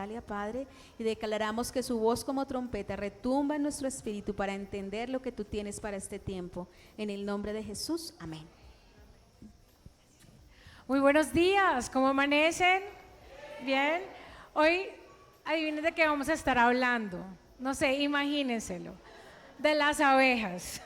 Natalia, Padre, y declaramos que su voz como trompeta retumba en nuestro espíritu para entender lo que tú tienes para este tiempo. En el nombre de Jesús, amén. Muy buenos días, ¿cómo amanecen? Bien. Hoy, adivinen de qué vamos a estar hablando. No sé, imagínenselo. De las abejas.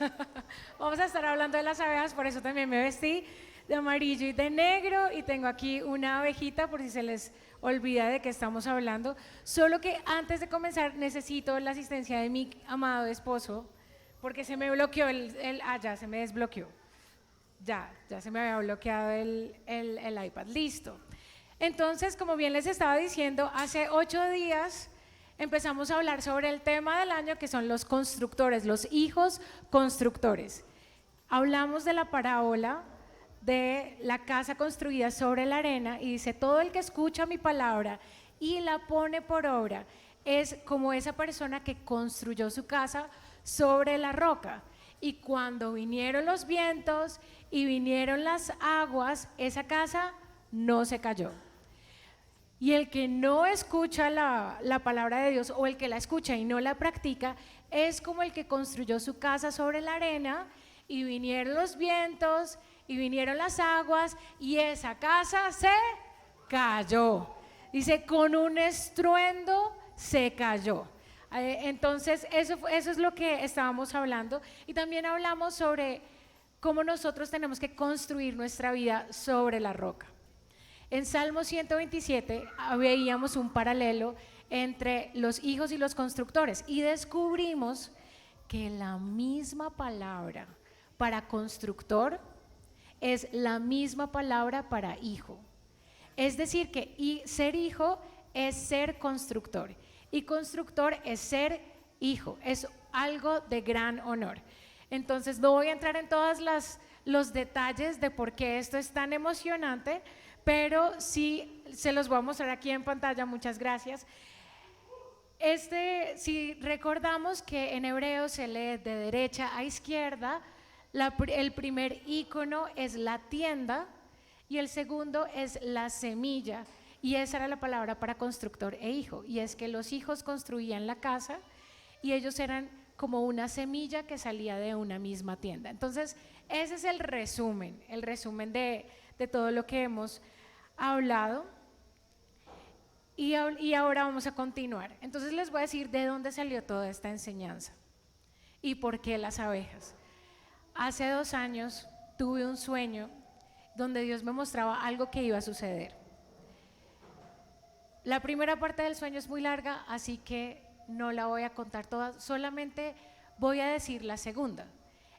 Vamos a estar hablando de las abejas, por eso también me vestí de amarillo y de negro y tengo aquí una abejita por si se les olvida de qué estamos hablando. Solo que antes de comenzar necesito la asistencia de mi amado esposo porque se me bloqueó ya se me desbloqueó. Ya se me había bloqueado el iPad, listo. Entonces, como bien les estaba diciendo, hace 8 días empezamos a hablar sobre el tema del año que son los constructores, los hijos constructores. Hablamos de la parábola de la casa construida sobre la arena y dice, todo el que escucha mi palabra y la pone por obra es como esa persona que construyó su casa sobre la roca. Y cuando vinieron los vientos y vinieron las aguas, esa casa no se cayó. Y el que no escucha la palabra de Dios o el que la escucha y no la practica es como el que construyó su casa sobre la arena y vinieron los vientos y vinieron las aguas y esa casa se cayó. Dice, con un estruendo se cayó. Entonces eso es lo que estábamos hablando y también hablamos sobre cómo nosotros tenemos que construir nuestra vida sobre la roca. En Salmo 127 veíamos un paralelo entre los hijos y los constructores y descubrimos que la misma palabra para constructor es la misma palabra para hijo. Es decir, que ser hijo es ser constructor. Y constructor es ser hijo, es algo de gran honor. Entonces no voy a entrar en todos los detalles de por qué esto es tan emocionante, pero sí se los voy a mostrar aquí en pantalla, muchas gracias. Si recordamos que en hebreo se lee de derecha a izquierda, el primer icono es la tienda y el segundo es la semilla. Y esa era la palabra para constructor e hijo, y es que los hijos construían la casa y ellos eran como una semilla que salía de una misma tienda. Entonces, ese es el resumen de todo lo que hemos hablado. Y ahora vamos a continuar. Entonces les voy a decir de dónde salió toda esta enseñanza y por qué las abejas. Hace 2 años tuve un sueño donde Dios me mostraba algo que iba a suceder. La primera parte del sueño es muy larga, así que no la voy a contar toda, solamente voy a decir la segunda.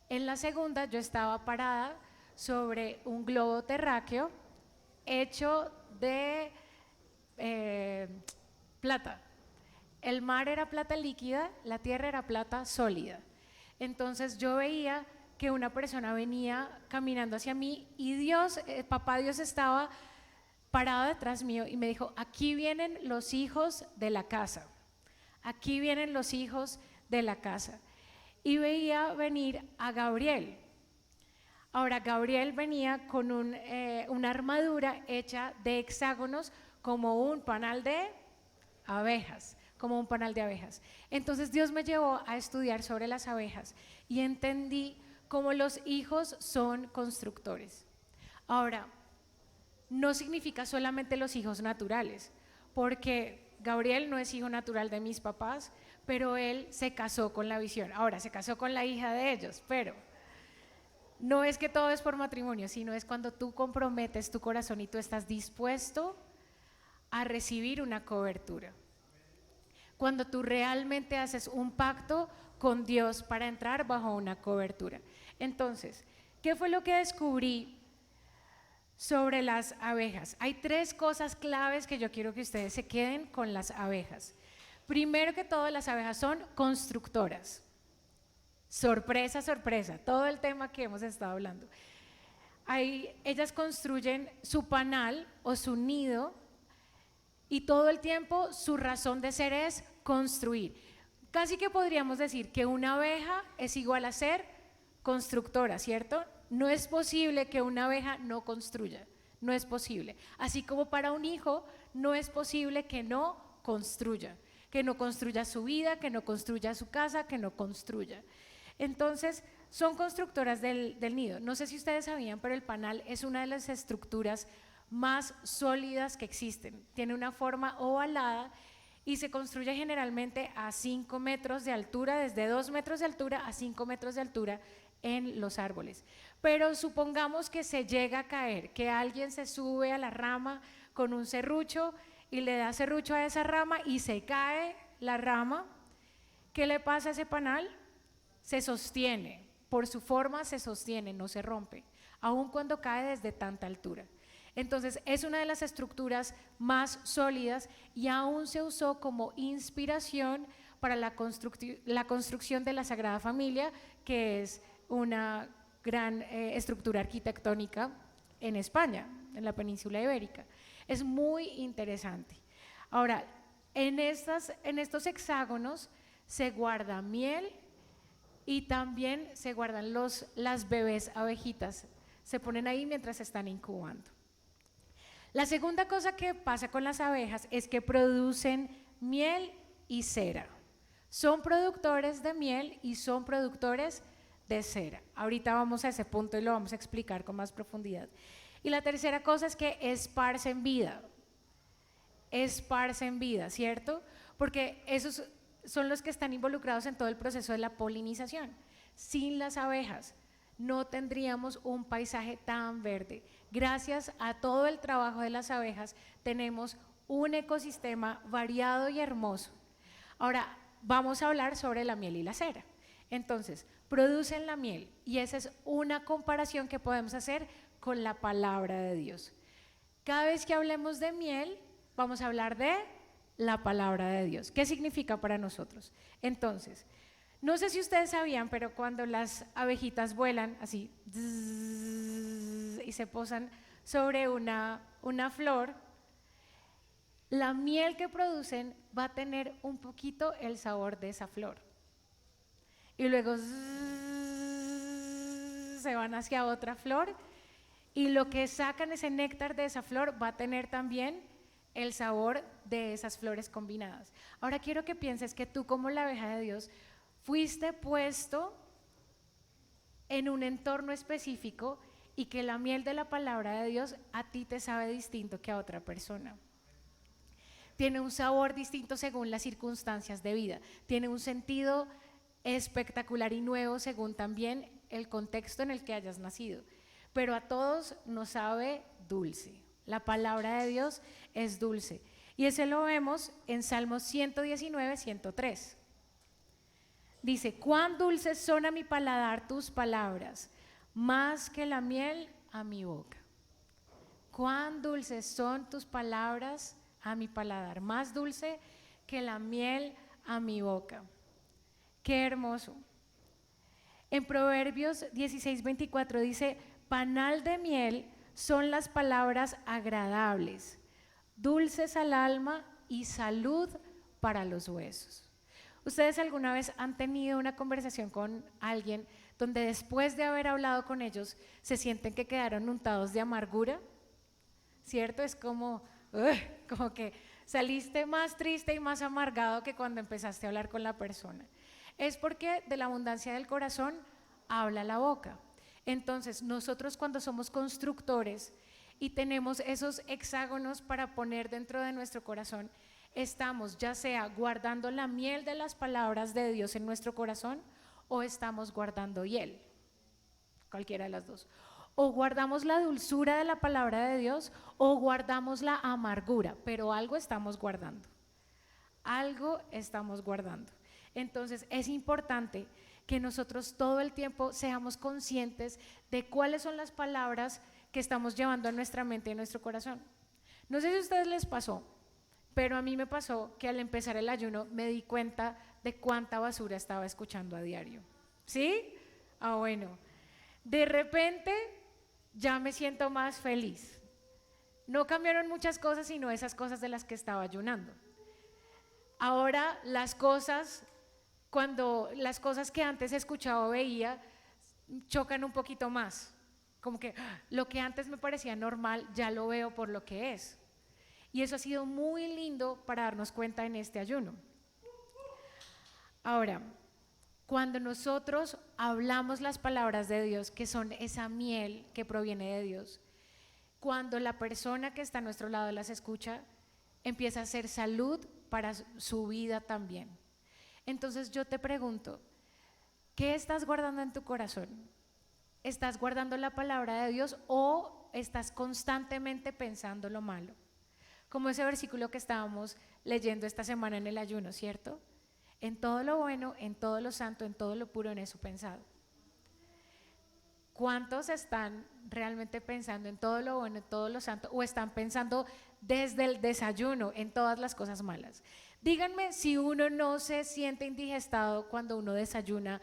En la segunda yo estaba parada sobre un globo terráqueo hecho de plata. El mar era plata líquida, la tierra era plata sólida. Entonces yo veía que una persona venía caminando hacia mí y Dios, papá Dios estaba parado detrás mío y me dijo, aquí vienen los hijos de la casa, aquí vienen los hijos de la casa. Y veía venir a Gabriel. Ahora Gabriel venía con una armadura hecha de hexágonos como un panal de abejas, como un panal de abejas. Entonces Dios me llevó a estudiar sobre las abejas y entendí cómo los hijos son constructores. Ahora, no significa solamente los hijos naturales, porque Gabriel no es hijo natural de mis papás, pero él se casó con la visión. Ahora, se casó con la hija de ellos, pero no es que todo es por matrimonio, sino es cuando tú comprometes tu corazón y tú estás dispuesto a recibir una cobertura. Cuando tú realmente haces un pacto con Dios para entrar bajo una cobertura. Entonces, ¿qué fue lo que descubrí sobre las abejas? Hay 3 cosas claves que yo quiero que ustedes se queden con las abejas. Primero que todo, las abejas son constructoras. Sorpresa, sorpresa, todo el tema que hemos estado hablando. Ellas construyen su panal o su nido y todo el tiempo su razón de ser es construir. Casi que podríamos decir que una abeja es igual a ser constructora, ¿cierto? No es posible que una abeja no construya, no es posible. Así como para un hijo no es posible que no construya, que no construya su vida, que no construya su casa, que no construya. Entonces, son constructoras del nido. No sé si ustedes sabían, pero el panal es una de las estructuras más sólidas que existen. Tiene una forma ovalada y se construye generalmente a 5 metros de altura, desde 2 metros de altura a 5 metros de altura en los árboles. Pero supongamos que se llega a caer, que alguien se sube a la rama con un serrucho y le da serrucho a esa rama y se cae la rama. ¿Qué le pasa a ese panal? Se sostiene, por su forma se sostiene, no se rompe, aun cuando cae desde tanta altura. Entonces es una de las estructuras más sólidas y aún se usó como inspiración para la construcción de la Sagrada Familia, que es una gran estructura arquitectónica en España, en la península ibérica. Es muy interesante. Ahora, en estos hexágonos se guarda miel y también se guardan las bebés abejitas. Se ponen ahí mientras se están incubando. La segunda cosa que pasa con las abejas es que producen miel y cera. Son productores de miel y son productores de cera. Ahorita vamos a ese punto y lo vamos a explicar con más profundidad. Y la tercera cosa es que esparcen vida. Esparcen vida, ¿cierto? Porque esos son los que están involucrados en todo el proceso de la polinización. Sin las abejas no tendríamos un paisaje tan verde. Gracias a todo el trabajo de las abejas tenemos un ecosistema variado y hermoso. Ahora vamos a hablar sobre la miel y la cera. Entonces, producen la miel y esa es una comparación que podemos hacer con la palabra de Dios. Cada vez que hablemos de miel, vamos a hablar de la palabra de Dios. ¿Qué significa para nosotros? Entonces, no sé si ustedes sabían, pero cuando las abejitas vuelan así y se posan sobre una flor, la miel que producen va a tener un poquito el sabor de esa flor. Y luego se van hacia otra flor y lo que sacan, ese néctar de esa flor, va a tener también el sabor de esas flores combinadas. Ahora quiero que pienses que tú, como la abeja de Dios, fuiste puesto en un entorno específico y que la miel de la palabra de Dios a ti te sabe distinto que a otra persona. Tiene un sabor distinto según las circunstancias de vida, tiene un sentido espectacular y nuevo según también el contexto en el que hayas nacido, pero a todos nos sabe dulce. La palabra de Dios es dulce y ese lo vemos en Salmos 119, 103. Dice: cuán dulces son a mi paladar tus palabras, más que la miel a mi boca. Cuán dulces son tus palabras a mi paladar, más dulce que la miel a mi boca. Qué hermoso. En Proverbios 16, 24 dice: panal de miel son las palabras agradables, dulces al alma y salud para los huesos. ¿Ustedes alguna vez han tenido una conversación con alguien donde después de haber hablado con ellos se sienten que quedaron untados de amargura? ¿Cierto? Es como que saliste más triste y más amargado que cuando empezaste a hablar con la persona. Es porque de la abundancia del corazón habla la boca. Entonces, nosotros cuando somos constructores y tenemos esos hexágonos para poner dentro de nuestro corazón, estamos ya sea guardando la miel de las palabras de Dios en nuestro corazón o estamos guardando hiel, cualquiera de las dos. O guardamos la dulzura de la palabra de Dios o guardamos la amargura, pero algo estamos guardando. Algo estamos guardando. Entonces es importante que nosotros todo el tiempo seamos conscientes de cuáles son las palabras que estamos llevando a nuestra mente y a nuestro corazón. No sé si a ustedes les pasó, pero a mí me pasó que al empezar el ayuno me di cuenta de cuánta basura estaba escuchando a diario. ¿Sí? Bueno, de repente ya me siento más feliz. No cambiaron muchas cosas, sino esas cosas de las que estaba ayunando. Ahora cuando las cosas que antes escuchaba o veía chocan un poquito más, como que lo que antes me parecía normal ya lo veo por lo que es. Y eso ha sido muy lindo para darnos cuenta en este ayuno. Ahora, cuando nosotros hablamos las palabras de Dios, que son esa miel que proviene de Dios, cuando la persona que está a nuestro lado las escucha, empieza a ser salud para su vida también. Entonces yo te pregunto, ¿qué estás guardando en tu corazón? ¿Estás guardando la palabra de Dios o estás constantemente pensando lo malo? Como ese versículo que estábamos leyendo esta semana en el ayuno, ¿cierto? En todo lo bueno, en todo lo santo, en todo lo puro, en eso pensado. ¿Cuántos están realmente pensando en todo lo bueno, en todo lo santo, o están pensando desde el desayuno en todas las cosas malas? Díganme si uno no se siente indigestado cuando uno desayuna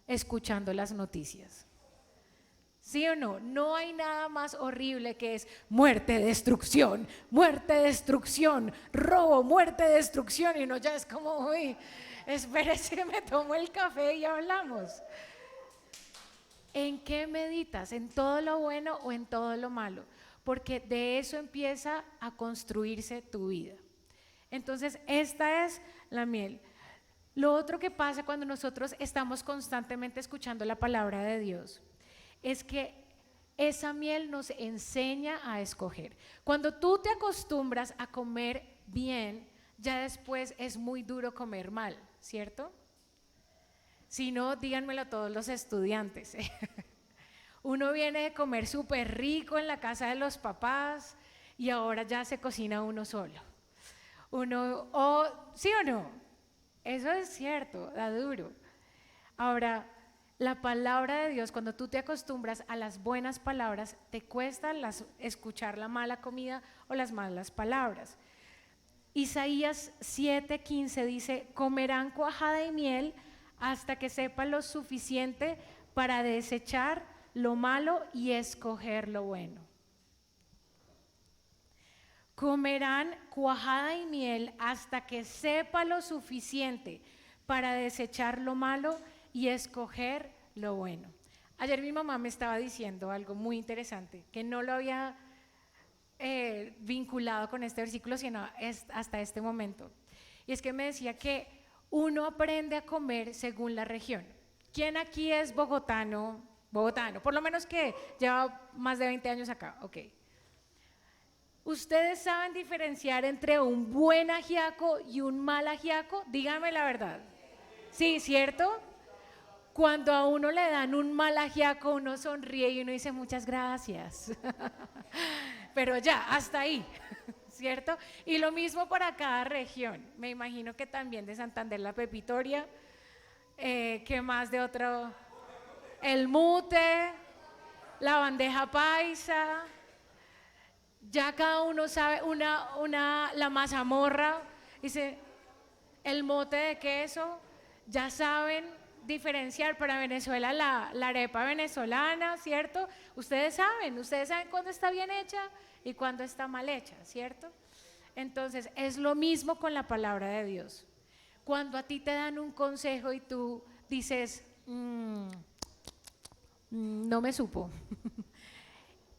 escuchando las noticias. ¿Sí o no? No hay nada más horrible que es muerte, destrucción, robo, muerte, destrucción, y uno ya es como, uy, espérese, me tomo el café y hablamos. ¿En qué meditas? ¿En todo lo bueno o en todo lo malo? Porque de eso empieza a construirse tu vida. Entonces, esta es la miel. Lo otro que pasa cuando nosotros estamos constantemente escuchando la palabra de Dios es que esa miel nos enseña a escoger. Cuando tú te acostumbras a comer bien, ya después es muy duro comer mal, ¿cierto? Si no, díganmelo todos los estudiantes. Uno viene de comer súper rico en la casa de los papás y ahora ya se cocina uno solo. ¿Sí o no? Eso es cierto, da duro. Ahora, la palabra de Dios, cuando tú te acostumbras a las buenas palabras, te cuesta escuchar la mala comida o las malas palabras. Isaías 7:15 dice, comerán cuajada y miel hasta que sepan lo suficiente para desechar lo malo y escoger lo bueno. Comerán cuajada y miel hasta que sepa lo suficiente para desechar lo malo y escoger lo bueno. Ayer mi mamá me estaba diciendo algo muy interesante, que no lo había vinculado con este versículo, sino hasta este momento. Y es que me decía que uno aprende a comer según la región. ¿Quién aquí es bogotano? Bogotano, por lo menos que lleva más de 20 años acá, ok. ¿Ustedes saben diferenciar entre un buen ajiaco y un mal ajiaco? Díganme la verdad. Sí, ¿cierto? Cuando a uno le dan un mal ajiaco, uno sonríe y uno dice muchas gracias. Pero ya, hasta ahí, ¿cierto? Y lo mismo para cada región. Me imagino que también de Santander la pepitoria, ¿qué más de otro? El mute, la bandeja paisa. Ya cada uno sabe, la mazamorra, dice, el mote de queso, ya saben diferenciar. Para Venezuela la arepa venezolana, ¿cierto? Ustedes saben cuándo está bien hecha y cuándo está mal hecha, ¿cierto? Entonces, es lo mismo con la palabra de Dios. Cuando a ti te dan un consejo y tú dices, no me supo.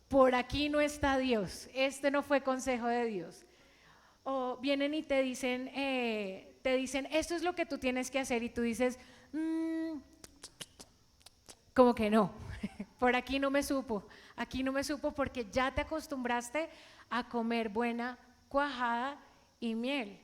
Por aquí no está Dios, este no fue consejo de Dios. O vienen y te dicen, esto es lo que tú tienes que hacer y tú dices, como que no, por aquí no me supo porque ya te acostumbraste a comer buena cuajada y miel,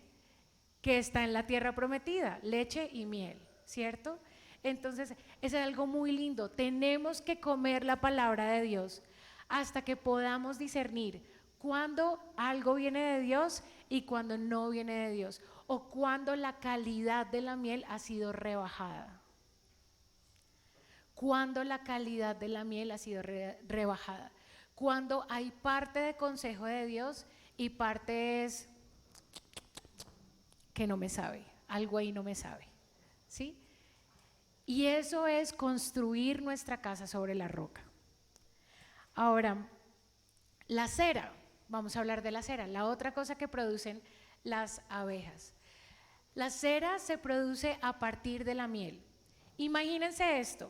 que está en la tierra prometida, leche y miel, ¿cierto? Entonces, es algo muy lindo, tenemos que comer la palabra de Dios hasta que podamos discernir cuándo algo viene de Dios y cuándo no viene de Dios, o cuándo la calidad de la miel ha sido rebajada. Cuando la calidad de la miel ha sido rebajada. Cuando hay parte de consejo de Dios y parte es que no me sabe, algo ahí no me sabe, ¿sí? Y eso es construir nuestra casa sobre la roca. Ahora, la cera, vamos a hablar de la cera, la otra cosa que producen las abejas. La cera se produce a partir de la miel. Imagínense esto,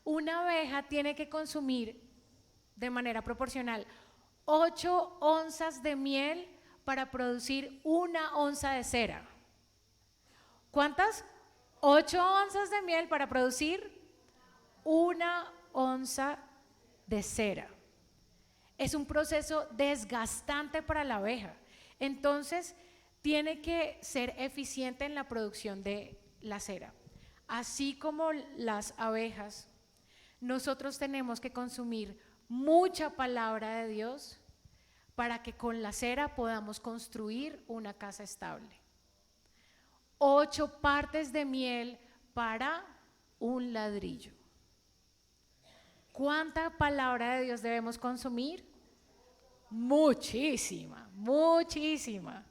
una abeja tiene que consumir de manera proporcional 8 onzas de miel para producir 1 onza de cera. ¿Cuántas? 8 onzas de miel para producir 1 onza de cera. Es un proceso desgastante para la abeja. Entonces, tiene que ser eficiente en la producción de la cera. Así como las abejas, nosotros tenemos que consumir mucha palabra de Dios para que con la cera podamos construir una casa estable. 8 partes de miel para un ladrillo. ¿Cuánta palabra de Dios debemos consumir? Muchísima, muchísima.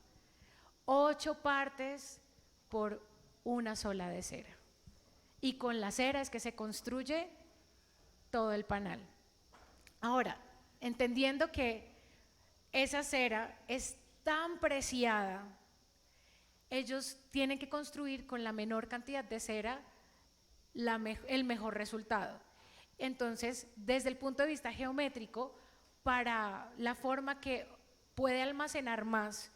8 partes por una sola de cera. Y con la cera es que se construye todo el panal. Ahora, entendiendo que esa cera es tan preciada, ellos tienen que construir con la menor cantidad de cera el mejor resultado. Entonces, desde el punto de vista geométrico, para la forma que puede almacenar más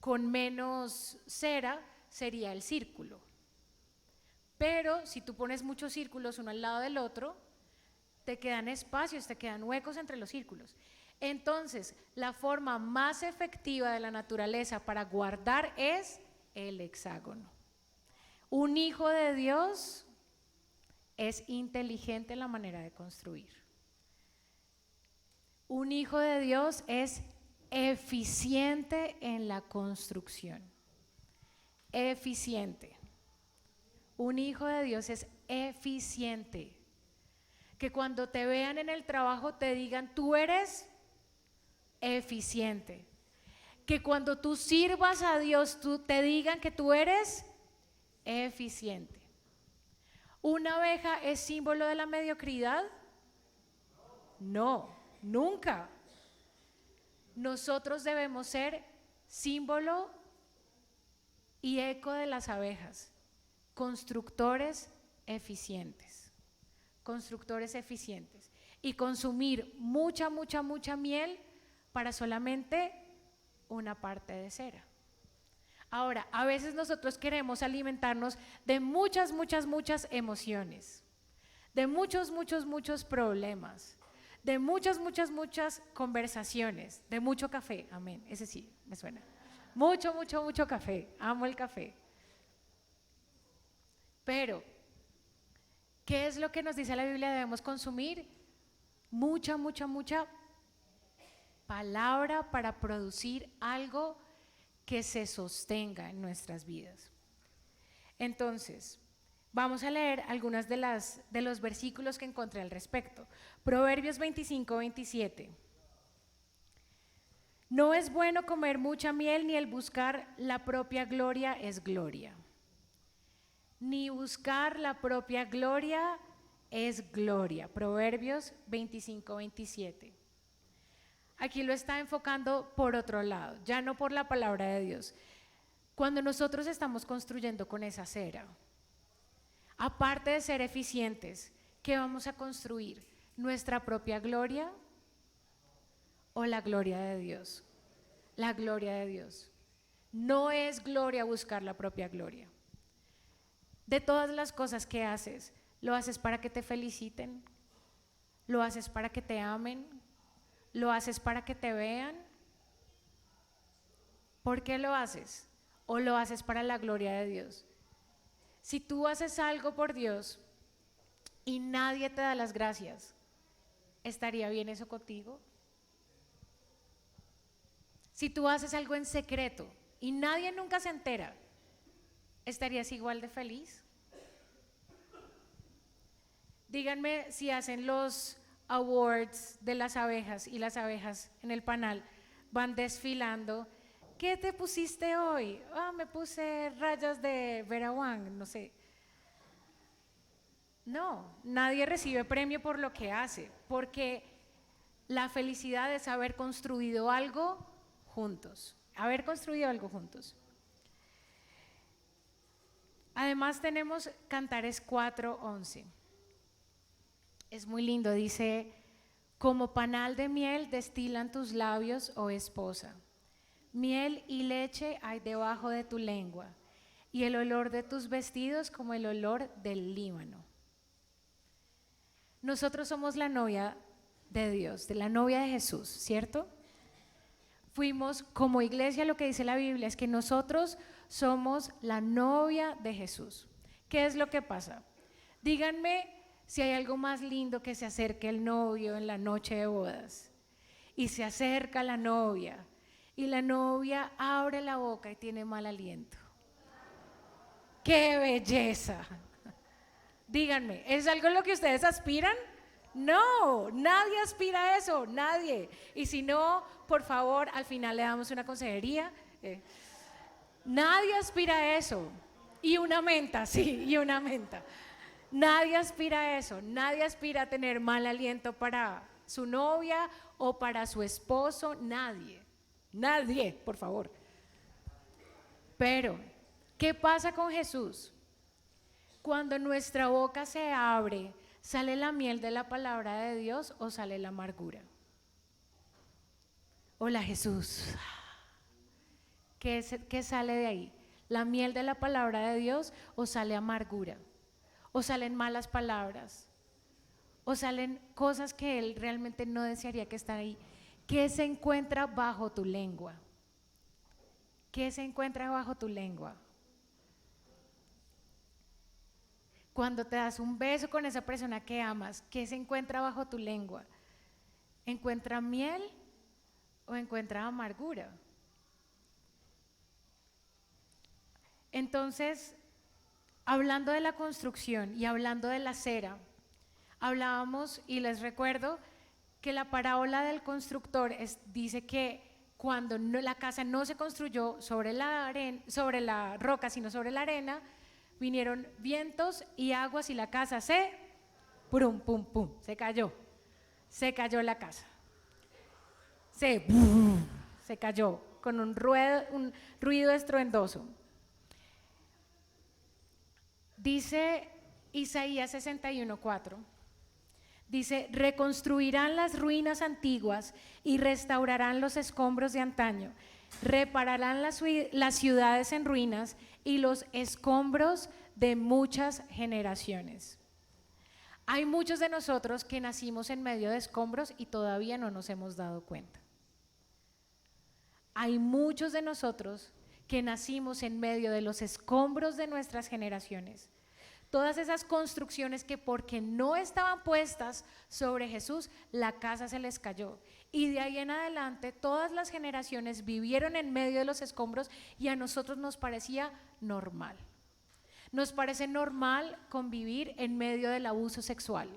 con menos cera sería el círculo. Pero si tú pones muchos círculos uno al lado del otro, te quedan espacios, te quedan huecos entre los círculos. Entonces, la forma más efectiva de la naturaleza para guardar es el hexágono. Un hijo de Dios es inteligente en la manera de construir. Un hijo de Dios es eficiente en la construcción. Eficiente. Un hijo de Dios es eficiente. Que cuando te vean en el trabajo te digan, tú eres eficiente. Que cuando tú sirvas a Dios te digan que tú eres eficiente. ¿Una abeja es símbolo de la mediocridad? No, nunca. Nosotros debemos ser símbolo y eco de las abejas, constructores eficientes, y consumir mucha miel para solamente una parte de cera. Ahora, a veces nosotros queremos alimentarnos de muchas emociones, de muchos problemas, de muchas conversaciones, de mucho café, amén, ese sí, me suena. Mucho café, amo el café. Pero, ¿qué es lo que nos dice la Biblia? Debemos consumir mucha palabra para producir algo que se sostenga en nuestras vidas. Entonces, vamos a leer algunas de los versículos que encontré al respecto. Proverbios 25-27. No es bueno comer mucha miel, ni el buscar la propia gloria es gloria. Ni buscar la propia gloria es gloria. Proverbios 25-27. Aquí lo está enfocando por otro lado, ya no por la palabra de Dios. Cuando nosotros estamos construyendo con esa cera, aparte de ser eficientes, ¿qué vamos a construir? ¿Nuestra propia gloria o la gloria de Dios? La gloria de Dios. No es gloria buscar la propia gloria. De todas las cosas que haces, ¿lo haces para que te feliciten? ¿Lo haces para que te amen? ¿Lo haces para que te vean? ¿Por qué lo haces? ¿O lo haces para la gloria de Dios? Si tú haces algo por Dios y nadie te da las gracias, ¿estaría bien eso contigo? Si tú haces algo en secreto y nadie nunca se entera, ¿estarías igual de feliz? Díganme si hacen los awards de las abejas y las abejas en el panal van desfilando. ¿Qué te pusiste hoy? Me puse rayas de Vera Wang, no sé. No, nadie recibe premio por lo que hace, porque la felicidad es haber construido algo juntos, Además tenemos Cantares 4:11. Es muy lindo, dice, como panal de miel destilan tus labios, oh esposa. Miel y leche hay debajo de tu lengua, y el olor de tus vestidos como el olor del Líbano. Nosotros somos la novia de Dios, de la novia de Jesús, ¿cierto? Fuimos como iglesia, lo que dice la Biblia es que nosotros somos la novia de Jesús. ¿Qué es lo que pasa? Díganme si hay algo más lindo que se acerque el novio en la noche de bodas. Y se acerca la novia y la novia abre la boca y tiene mal aliento. ¡Qué belleza! Díganme, ¿es algo a lo que ustedes aspiran? No, nadie aspira a eso, nadie. Y si no, por favor, al final le damos una consejería. Nadie aspira a eso. Y una menta, sí, y una menta. Nadie aspira a eso, nadie aspira a tener mal aliento para su novia o para su esposo, nadie, por favor. Pero, ¿qué pasa con Jesús? Cuando nuestra boca se abre, ¿sale la miel de la palabra de Dios o sale la amargura? Hola Jesús, ¿qué sale de ahí? ¿La miel de la palabra de Dios o sale amargura? ¿O salen malas palabras? ¿O salen cosas que Él realmente no desearía que están ahí? ¿Qué se encuentra bajo tu lengua? ¿Qué se encuentra bajo tu lengua? Cuando te das un beso con esa persona que amas, ¿qué se encuentra bajo tu lengua? ¿Encuentra miel o encuentra amargura? Entonces, hablando de la construcción y hablando de la cera, hablábamos y les recuerdo que la parábola del constructor dice que cuando la casa no se construyó sobre la roca, sino sobre la arena, vinieron vientos y aguas y la casa pum, pum, pum, se cayó la casa, se cayó con un ruido estruendoso. Dice Isaías 61:4, dice: reconstruirán las ruinas antiguas y restaurarán los escombros de antaño, repararán las ciudades en ruinas y los escombros de muchas generaciones. Hay muchos de nosotros que nacimos en medio de escombros y todavía no nos hemos dado cuenta. Hay muchos de nosotros que nacimos en medio de los escombros de nuestras generaciones. Todas esas construcciones que porque no estaban puestas sobre Jesús, la casa se les cayó. Y de ahí en adelante todas las generaciones vivieron en medio de los escombros y a nosotros nos parecía normal. Nos parece normal convivir en medio del abuso sexual.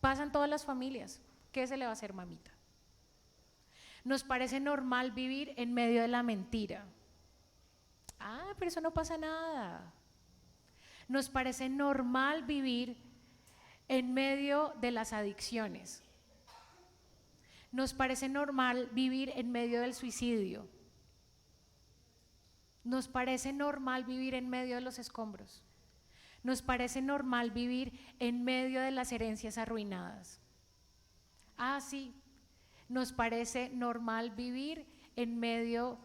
Pasa en todas las familias. ¿Qué se le va a hacer, mamita? Nos parece normal vivir en medio de la mentira. Pero eso no pasa nada. Nos parece normal vivir en medio de las adicciones. Nos parece normal vivir en medio del suicidio. Nos parece normal vivir en medio de los escombros. Nos parece normal vivir en medio de las herencias arruinadas. Sí. Nos parece normal vivir en medio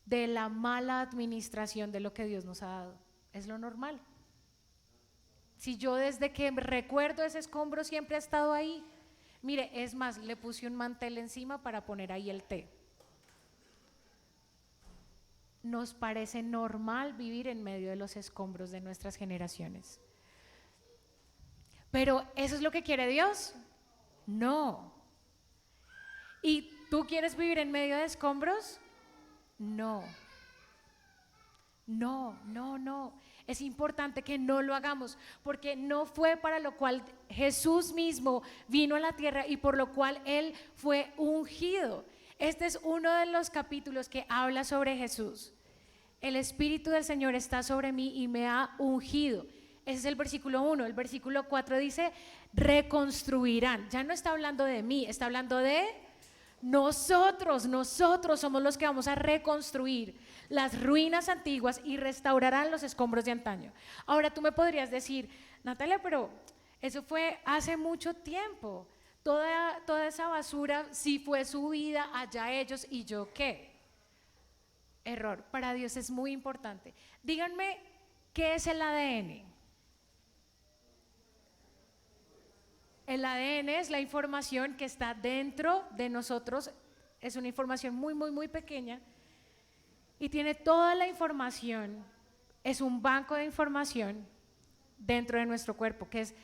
de la mala administración de lo que Dios nos ha dado. Es lo normal. Si yo desde que recuerdo ese escombro siempre he estado ahí, mire, es más, le puse un mantel encima para poner ahí el té. Nos parece normal vivir en medio de los escombros de nuestras generaciones. Pero ¿eso es lo que quiere Dios? No. ¿Y tú quieres vivir en medio de escombros? No. Es importante que no lo hagamos, porque no fue para lo cual Jesús mismo vino a la tierra y por lo cual Él fue ungido. Este es uno de los capítulos que habla sobre Jesús. El Espíritu del Señor está sobre mí y me ha ungido. Ese es el versículo 1. El versículo 4 dice: reconstruirán. Ya no está hablando de mí, está hablando de nosotros somos los que vamos a reconstruir las ruinas antiguas y restaurarán los escombros de antaño. Ahora tú me podrías decir: Natalia, pero eso fue hace mucho tiempo. toda esa basura, si fue su vida, allá ellos y yo qué. Error, para Dios es muy importante. Díganme, ¿qué es el ADN? El ADN es la información que está dentro de nosotros, es una información muy, muy, muy pequeña y tiene toda la información, es un banco de información dentro de nuestro cuerpo, que es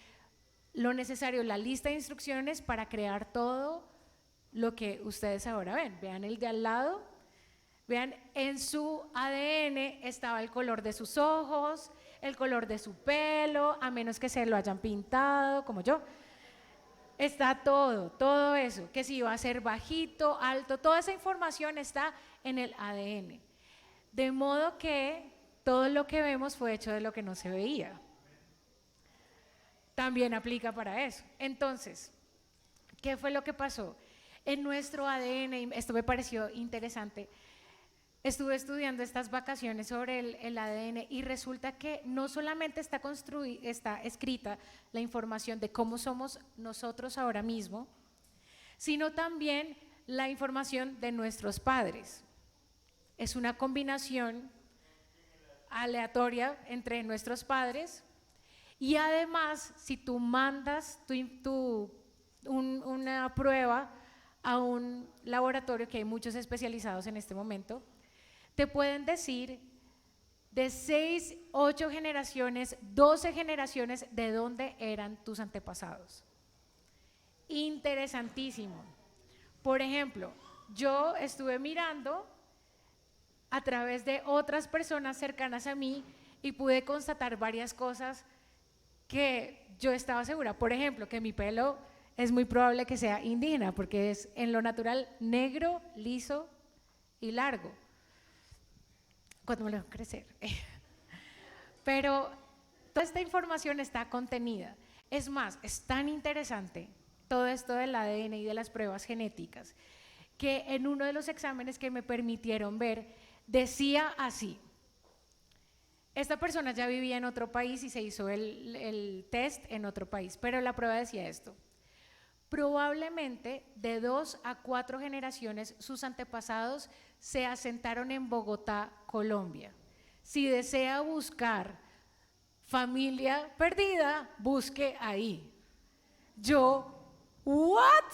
lo necesario, la lista de instrucciones para crear todo lo que ustedes ahora ven. Vean el de al lado, vean, en su ADN estaba el color de sus ojos, el color de su pelo, a menos que se lo hayan pintado, como yo. Está todo eso, que si va a ser bajito, alto, toda esa información está en el ADN. De modo que todo lo que vemos fue hecho de lo que no se veía. También aplica para eso. Entonces, ¿qué fue lo que pasó? En nuestro ADN, esto me pareció interesante, estuve estudiando estas vacaciones sobre el ADN y resulta que no solamente está escrita la información de cómo somos nosotros ahora mismo, sino también la información de nuestros padres. Es una combinación aleatoria entre nuestros padres y además si tú mandas una prueba a un laboratorio, que hay muchos especializados en este momento, te pueden decir de 6, 8 generaciones, 12 generaciones de dónde eran tus antepasados. Interesantísimo. Por ejemplo, yo estuve mirando a través de otras personas cercanas a mí y pude constatar varias cosas que yo estaba segura. Por ejemplo, que mi pelo es muy probable que sea indígena porque es en lo natural negro, liso y largo. Cuando me lo dejo crecer. Pero toda esta información está contenida. Es más, es tan interesante todo esto del ADN y de las pruebas genéticas que en uno de los exámenes que me permitieron ver decía así: esta persona ya vivía en otro país y se hizo el test en otro país, pero la prueba decía esto: probablemente de 2 a 4 generaciones sus antepasados se asentaron en Bogotá, Colombia. Si desea buscar familia perdida, busque ahí. Yo, ¿what?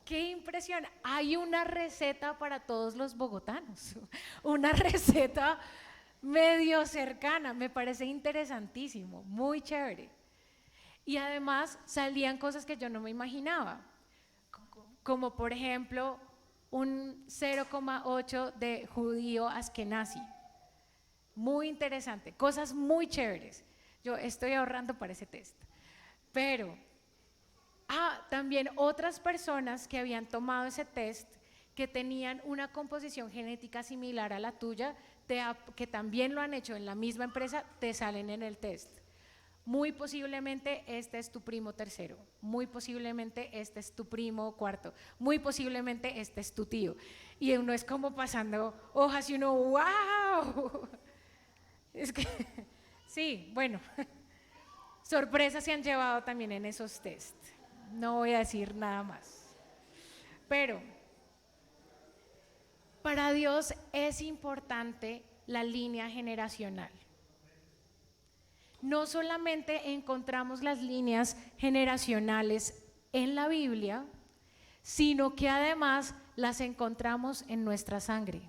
¡Qué impresión! Hay una receta para todos los bogotanos, una receta medio cercana, me parece interesantísimo, muy chévere. Y además salían cosas que yo no me imaginaba, como por ejemplo un 0,8 de judío askenazi. Muy interesante, cosas muy chéveres. Yo estoy ahorrando para ese test. Pero, también otras personas que habían tomado ese test, que tenían una composición genética similar a la tuya, que también lo han hecho en la misma empresa, te salen en el test. Muy posiblemente este es tu primo tercero, muy posiblemente este es tu primo cuarto, muy posiblemente este es tu tío. Y uno es como pasando hojas y uno, ¡wow! Es que, sí, bueno, sorpresas se han llevado también en esos test. No voy a decir nada más. Pero para Dios es importante la línea generacional. No solamente encontramos las líneas generacionales en la Biblia, sino que además las encontramos en nuestra sangre.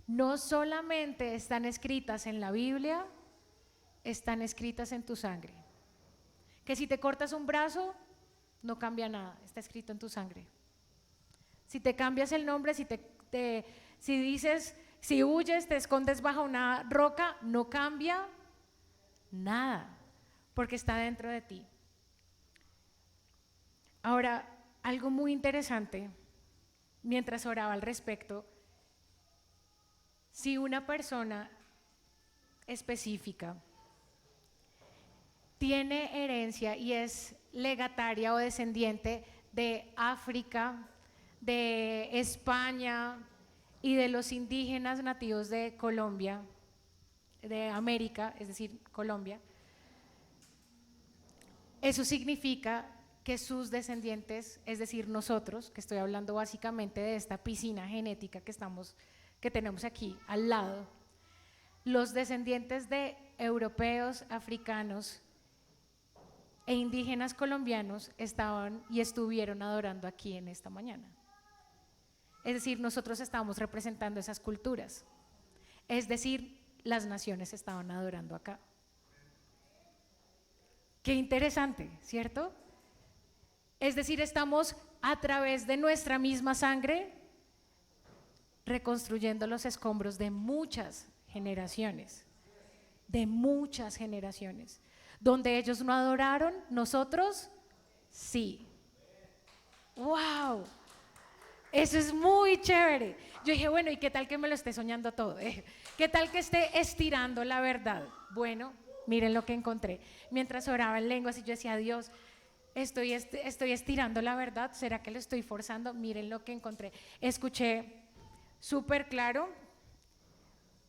No solamente están escritas en la Biblia, están escritas en tu sangre. Que si te cortas un brazo, no cambia nada, está escrito en tu sangre. Si te cambias el nombre, si dices, si huyes, te escondes bajo una roca, no cambia nada, porque está dentro de ti. Ahora, algo muy interesante, mientras oraba al respecto, si una persona específica tiene herencia y es legataria o descendiente de África, de España y de los indígenas nativos de Colombia, de América, es decir, Colombia, eso significa que sus descendientes, es decir, nosotros, que estoy hablando básicamente de esta piscina genética que tenemos aquí al lado, los descendientes de europeos, africanos e indígenas colombianos estaban y estuvieron adorando aquí en esta mañana. Es decir, nosotros estábamos representando esas culturas. Es decir, las naciones estaban adorando acá. Qué interesante, ¿cierto? Es decir, estamos a través de nuestra misma sangre reconstruyendo los escombros de muchas generaciones, donde ellos no adoraron, nosotros sí. ¡Wow! Eso es muy chévere. Yo dije, bueno, ¿y qué tal que me lo esté soñando todo? ¿Qué tal que esté estirando la verdad? Bueno, miren lo que encontré. Mientras oraba en lenguas y yo decía, Dios, estoy estirando la verdad, ¿será que lo estoy forzando? Miren lo que encontré. Escuché súper claro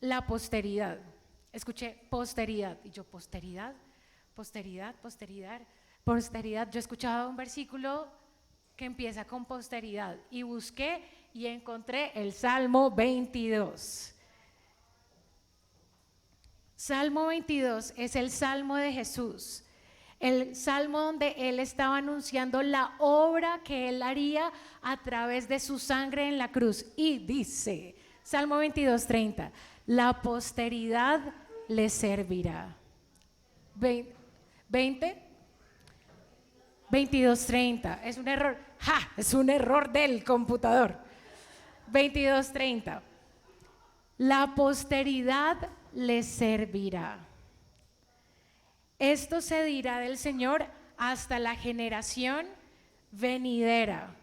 la posteridad. Escuché posteridad y yo, posteridad. Yo escuchaba un versículo que empieza con posteridad y busqué y encontré el Salmo 22. Salmo 22 es el Salmo de Jesús, el Salmo donde Él estaba anunciando la obra que Él haría a través de su sangre en la cruz. Y dice, Salmo 22:30, la posteridad le servirá. 22:30, es un error, es un error del computador. 22:30, la posteridad le servirá. Esto se dirá del Señor hasta la generación venidera.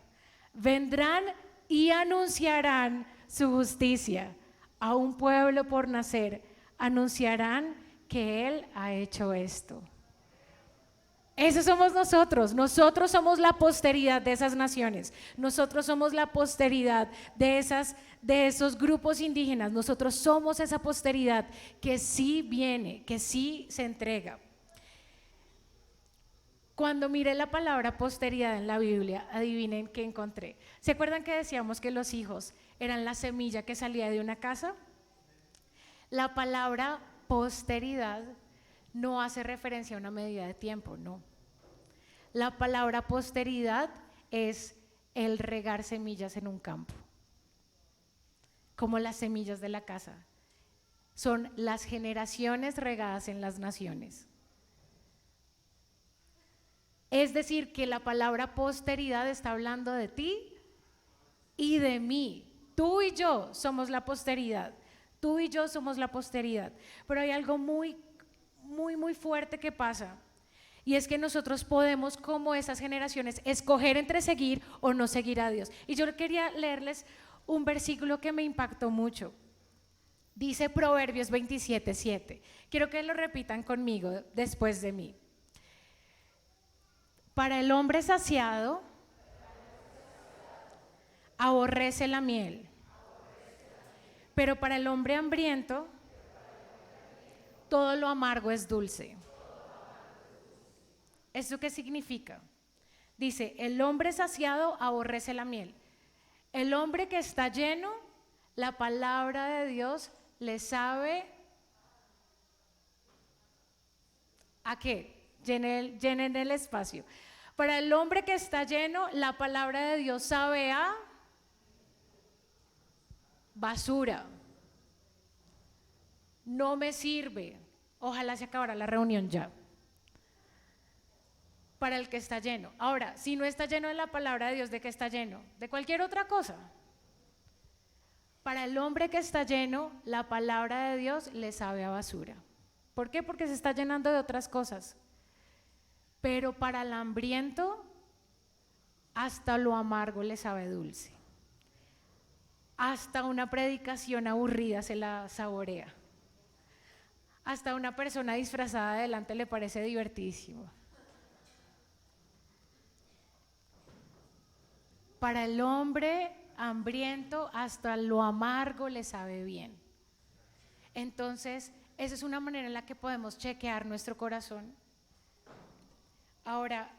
Vendrán y anunciarán su justicia a un pueblo por nacer. Anunciarán que Él ha hecho esto. Esos somos nosotros somos la posteridad de esas naciones, nosotros somos la posteridad de esos grupos indígenas, nosotros somos esa posteridad que sí viene, que sí se entrega. Cuando miré la palabra posteridad en la Biblia, adivinen qué encontré. ¿Se acuerdan que decíamos que los hijos eran la semilla que salía de una casa? La palabra posteridad no hace referencia a una medida de tiempo, no. La palabra posteridad es el regar semillas en un campo, como las semillas de la casa. Son las generaciones regadas en las naciones. Es decir, que la palabra posteridad está hablando de ti y de mí. Tú y yo somos la posteridad. Tú y yo somos la posteridad. Pero hay algo muy fuerte que pasa, y es que nosotros podemos, como esas generaciones, escoger entre seguir o no seguir a Dios. Y yo quería leerles un versículo que me impactó mucho. Dice Proverbios 27:7. Quiero que lo repitan conmigo después de mí. Para el hombre saciado aborrece la miel, pero para el hombre hambriento todo lo amargo es dulce. ¿Eso qué significa? Dice, el hombre saciado aborrece la miel. El hombre que está lleno, la palabra de Dios le sabe ¿a qué? Llenen el espacio. Para el hombre que está lleno, la palabra de Dios sabe a basura. No me sirve. Ojalá se acabara la reunión ya. Para el que está lleno. Ahora, si no está lleno de la palabra de Dios, ¿de qué está lleno? De cualquier otra cosa. Para el hombre que está lleno, la palabra de Dios le sabe a basura. ¿Por qué? Porque se está llenando de otras cosas. Pero para el hambriento, hasta lo amargo le sabe dulce. Hasta una predicación aburrida se la saborea. Hasta una persona disfrazada adelante le parece divertidísimo. Para el hombre hambriento, hasta lo amargo le sabe bien. Entonces, esa es una manera en la que podemos chequear nuestro corazón. Ahora,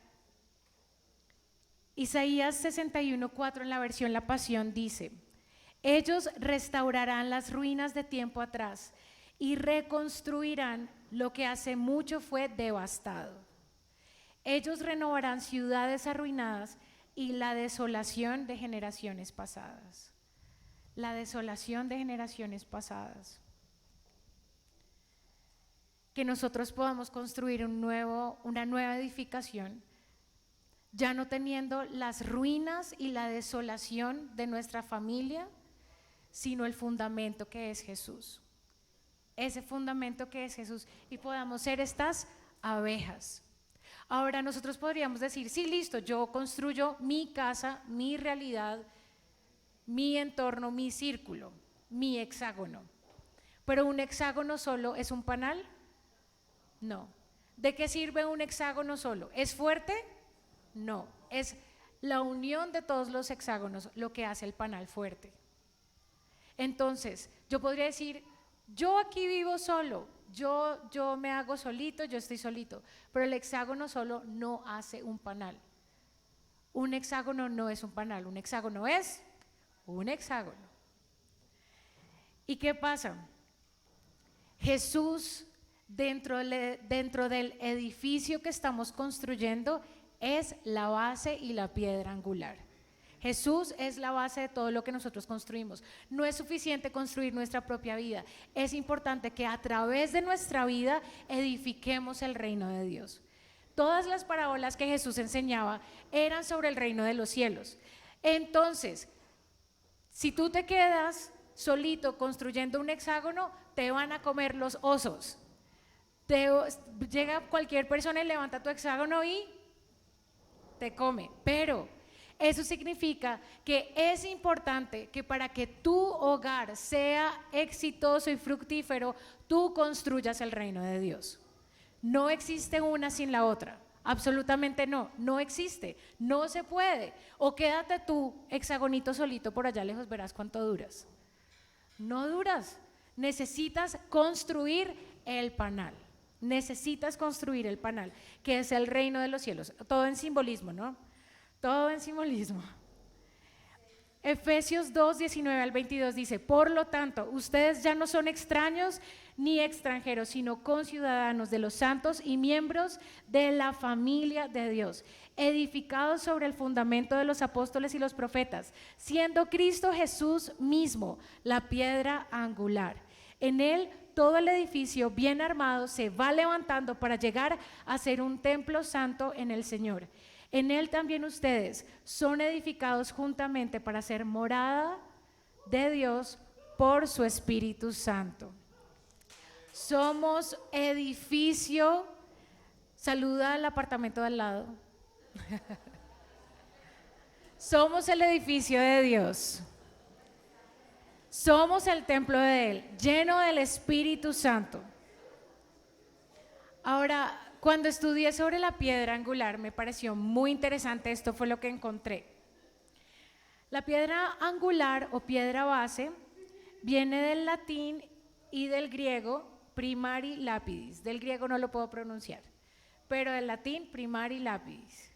Isaías 61:4 en la versión La Pasión dice: ellos restaurarán las ruinas de tiempo atrás y reconstruirán lo que hace mucho fue devastado. Ellos renovarán ciudades arruinadas y la desolación de generaciones pasadas. La desolación de generaciones pasadas. Que nosotros podamos construir una nueva edificación, ya no teniendo las ruinas y la desolación de nuestra familia, sino el fundamento que es Jesús. Ese fundamento que es Jesús, y podamos ser estas abejas. Ahora nosotros podríamos decir, sí, listo, yo construyo mi casa, mi realidad, mi entorno, mi círculo, mi hexágono. Pero un hexágono solo es un panal. No. ¿De qué sirve un hexágono solo? ¿Es fuerte? No. Es la unión de todos los hexágonos lo que hace el panal fuerte. Entonces, yo podría decir, yo aquí vivo solo, yo me hago solito, yo estoy solito, pero el hexágono solo no hace un panal. Un hexágono no es un panal, un hexágono es un hexágono. ¿Y qué pasa? Jesús dentro del edificio que estamos construyendo es la base y la piedra angular. Jesús es la base de todo lo que nosotros construimos. No es suficiente construir nuestra propia vida, es importante que a través de nuestra vida edifiquemos el reino de Dios. Todas las parábolas que Jesús enseñaba eran sobre el reino de los cielos. Entonces, si tú te quedas solito construyendo un hexágono, te van a comer los osos. Llega cualquier persona y levanta tu hexágono y te come. Pero eso significa que es importante que para que tu hogar sea exitoso y fructífero, tú construyas el reino de Dios. No existe una sin la otra, absolutamente no, no existe, no se puede. O quédate tú hexagonito solito por allá lejos, verás cuánto duras. No duras, necesitas construir el panal. Necesitas construir el panal, que es el reino de los cielos. Todo en simbolismo, ¿no? Todo en simbolismo. Efesios 2:19-22 dice: por lo tanto, ustedes ya no son extraños ni extranjeros, sino conciudadanos de los santos y miembros de la familia de Dios, edificados sobre el fundamento de los apóstoles y los profetas, siendo Cristo Jesús mismo la piedra angular. En él todo el edificio bien armado se va levantando para llegar a ser un templo santo en el Señor. En él también ustedes son edificados juntamente para ser morada de Dios por su Espíritu Santo. Somos edificio. Saluda al apartamento de al lado. Somos el edificio de Dios. Somos el templo de Él, lleno del Espíritu Santo. Ahora, cuando estudié sobre la piedra angular, me pareció muy interesante, esto fue lo que encontré. La piedra angular o piedra base viene del latín y del griego primari lapidis. Del griego no lo puedo pronunciar, pero del latín primari lapidis.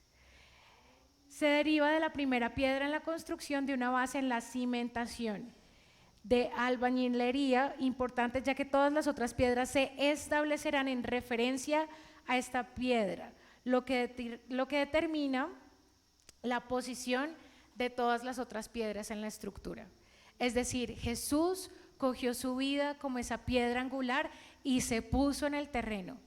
Se deriva de la primera piedra en la construcción de una base en la cimentación. De albañilería, importante ya que todas las otras piedras se establecerán en referencia a esta piedra, lo que determina la posición de todas las otras piedras en la estructura. Es decir, Jesús cogió su vida como esa piedra angular y se puso en el terreno.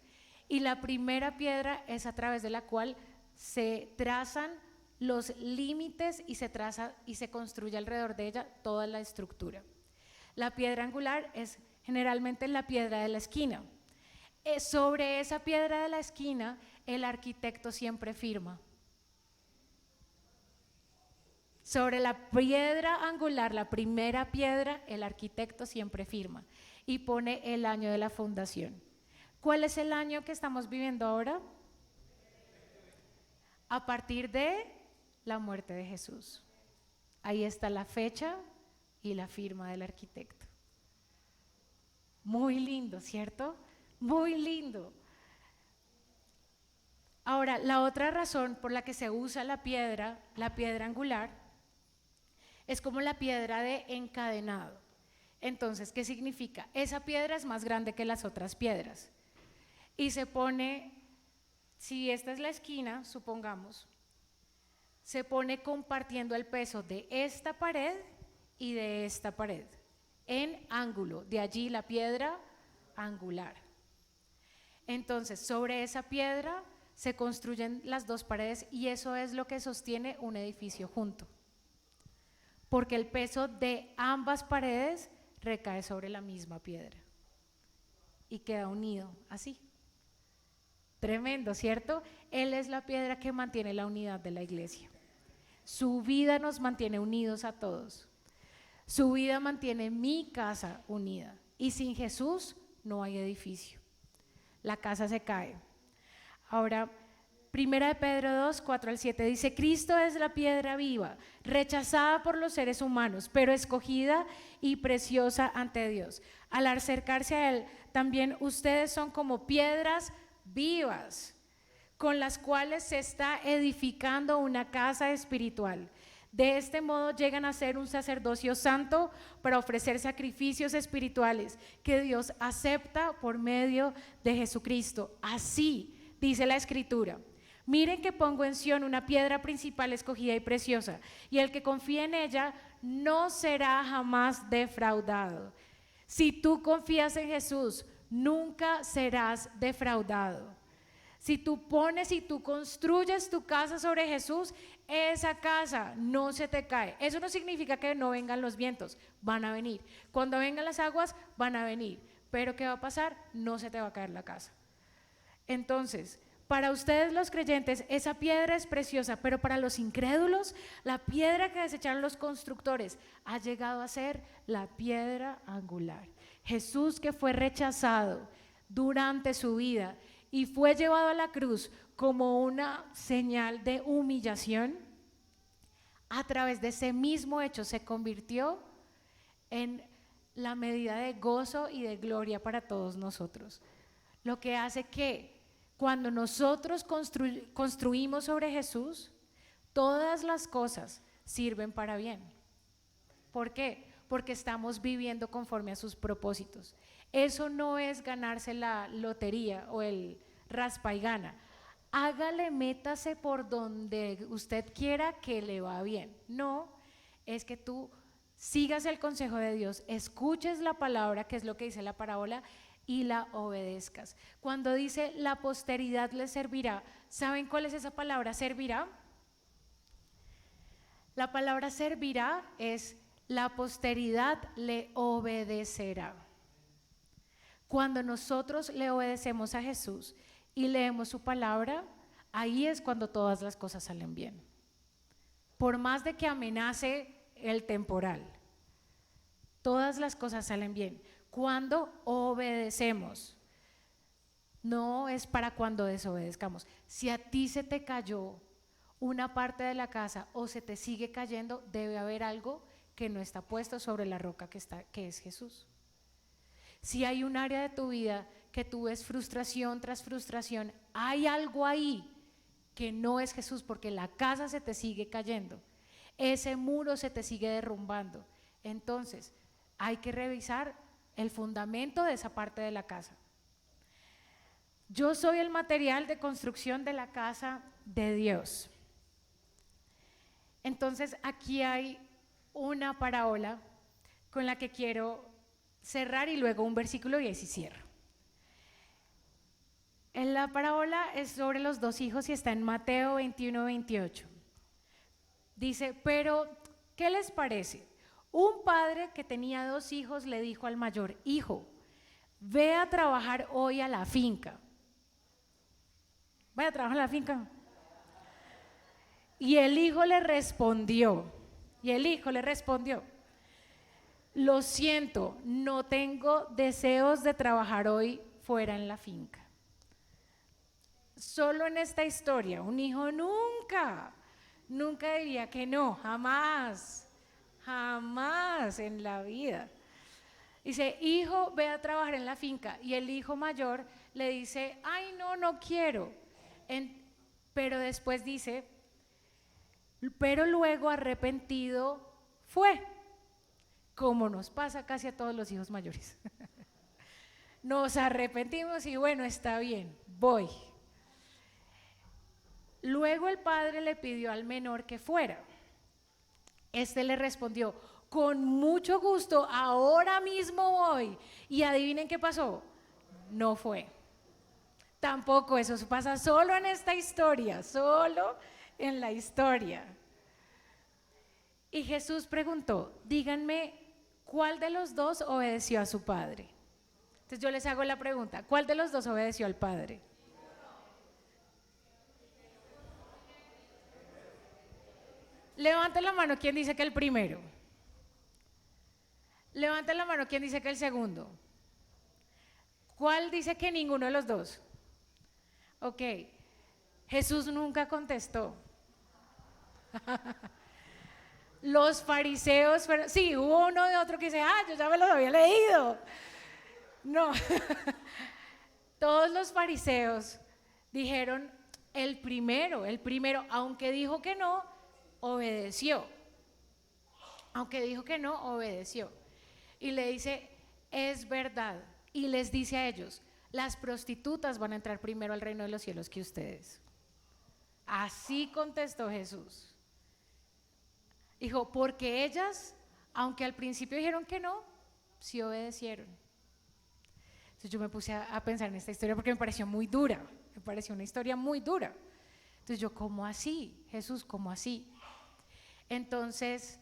Y la primera piedra es a través de la cual se trazan los límites y se construye alrededor de ella toda la estructura. La piedra angular es generalmente la piedra de la esquina. Sobre esa piedra de la esquina, el arquitecto siempre firma. Sobre la piedra angular, la primera piedra, el arquitecto siempre firma y pone el año de la fundación. ¿Cuál es el año que estamos viviendo ahora? A partir de la muerte de Jesús. Ahí está la fecha y la firma del arquitecto. Muy lindo, ¿cierto? Muy lindo. Ahora, la otra razón por la que se usa la piedra angular, es como la piedra de encadenado. Entonces, ¿qué significa? Esa piedra es más grande que las otras piedras y se pone, si esta es la esquina, supongamos, se pone compartiendo el peso de esta pared y de esta pared en ángulo, de allí la piedra angular. Entonces, sobre esa piedra se construyen las dos paredes y eso es lo que sostiene un edificio junto, porque el peso de ambas paredes recae sobre la misma piedra y queda unido así. Tremendo, ¿cierto? Él es la piedra que mantiene la unidad de la iglesia. Su vida nos mantiene unidos a todos. Su vida mantiene mi casa unida y sin Jesús no hay edificio. La casa se cae. Ahora, 1 de Pedro 2, 4 al 7 dice: Cristo es la piedra viva, rechazada por los seres humanos, pero escogida y preciosa ante Dios. Al acercarse a Él, también ustedes son como piedras vivas, con las cuales se está edificando una casa espiritual. De este modo llegan a ser un sacerdocio santo para ofrecer sacrificios espirituales que Dios acepta por medio de Jesucristo. Así dice la Escritura: miren que pongo en Sión una piedra principal escogida y preciosa, y el que confía en ella no será jamás defraudado. Si tú confías en Jesús, nunca serás defraudado. Si tú construyes tu casa sobre Jesús, esa casa no se te cae. Eso no significa que no vengan los vientos, van a venir. Cuando vengan las aguas, van a venir. Pero ¿qué va a pasar? No se te va a caer la casa. Entonces, para ustedes los creyentes, esa piedra es preciosa, pero para los incrédulos, la piedra que desecharon los constructores ha llegado a ser la piedra angular. Jesús, que fue rechazado durante su vida y fue llevado a la cruz como una señal de humillación, a través de ese mismo hecho se convirtió en la medida de gozo y de gloria para todos nosotros. Lo que hace que cuando nosotros construimos sobre Jesús, todas las cosas sirven para bien. ¿Por qué? Porque estamos viviendo conforme a sus propósitos. Eso no es ganarse la lotería o el raspa y gana. Hágale, métase por donde usted quiera que le va bien. No, es que tú sigas el consejo de Dios, escuches la palabra, que es lo que dice la parábola, y la obedezcas. Cuando dice la posteridad le servirá, ¿saben cuál es esa palabra, servirá? La palabra servirá es la posteridad le obedecerá. Cuando nosotros le obedecemos a Jesús y leemos su palabra, ahí es cuando todas las cosas salen bien. Por más de que amenace el temporal, todas las cosas salen bien. Cuando obedecemos, no es para cuando desobedezcamos. Si a ti se te cayó una parte de la casa o se te sigue cayendo, debe haber algo que no está puesto sobre la roca que es Jesús. Si hay un área de tu vida que tú ves frustración tras frustración, hay algo ahí que no es Jesús, porque la casa se te sigue cayendo, ese muro se te sigue derrumbando. Entonces hay que revisar el fundamento de esa parte de la casa. Yo soy el material de construcción de la casa de Dios. Entonces aquí hay una parábola con la que quiero cerrar y luego un versículo y así cierro. En la parábola es sobre los dos hijos y está en Mateo 21-28. Dice: pero ¿qué les parece? Un padre que tenía dos hijos le dijo al mayor: hijo, ve a trabajar hoy a la finca. ¿Vaya a trabajar a la finca? Y el hijo le respondió, lo siento, no tengo deseos de trabajar hoy fuera en la finca. Solo en esta historia, un hijo nunca diría que no, jamás en la vida. Dice: hijo, ve a trabajar en la finca. Y el hijo mayor le dice: ay, no quiero. Pero después dice, pero luego arrepentido fue, como nos pasa casi a todos los hijos mayores. Nos arrepentimos y bueno, está bien, voy. Luego el padre le pidió al menor que fuera. Este le respondió, con mucho gusto, ahora mismo voy. Y adivinen qué pasó, no fue. Tampoco, eso pasa solo en esta historia, solo en la historia. Y Jesús preguntó, díganme, ¿cuál de los dos obedeció a su padre? Entonces yo les hago la pregunta, ¿cuál de los dos obedeció al padre? Levante la mano quien dice que el primero. Levante la mano quien dice que el segundo. ¿Cuál dice que ninguno de los dos? Ok, Jesús nunca contestó. Los fariseos fueron, sí, hubo uno de otro que dice, yo ya me los había leído. No, todos los fariseos dijeron el primero, aunque dijo que no, obedeció. Aunque dijo que no, obedeció. Y le dice, es verdad. Y les dice a ellos, las prostitutas van a entrar primero al reino de los cielos que ustedes. Así contestó Jesús. Dijo, porque ellas, aunque al principio dijeron que no, sí obedecieron. Entonces yo me puse a pensar en esta historia porque me pareció muy dura, me pareció una historia muy dura. Entonces yo, ¿cómo así? Jesús, ¿cómo así? Entonces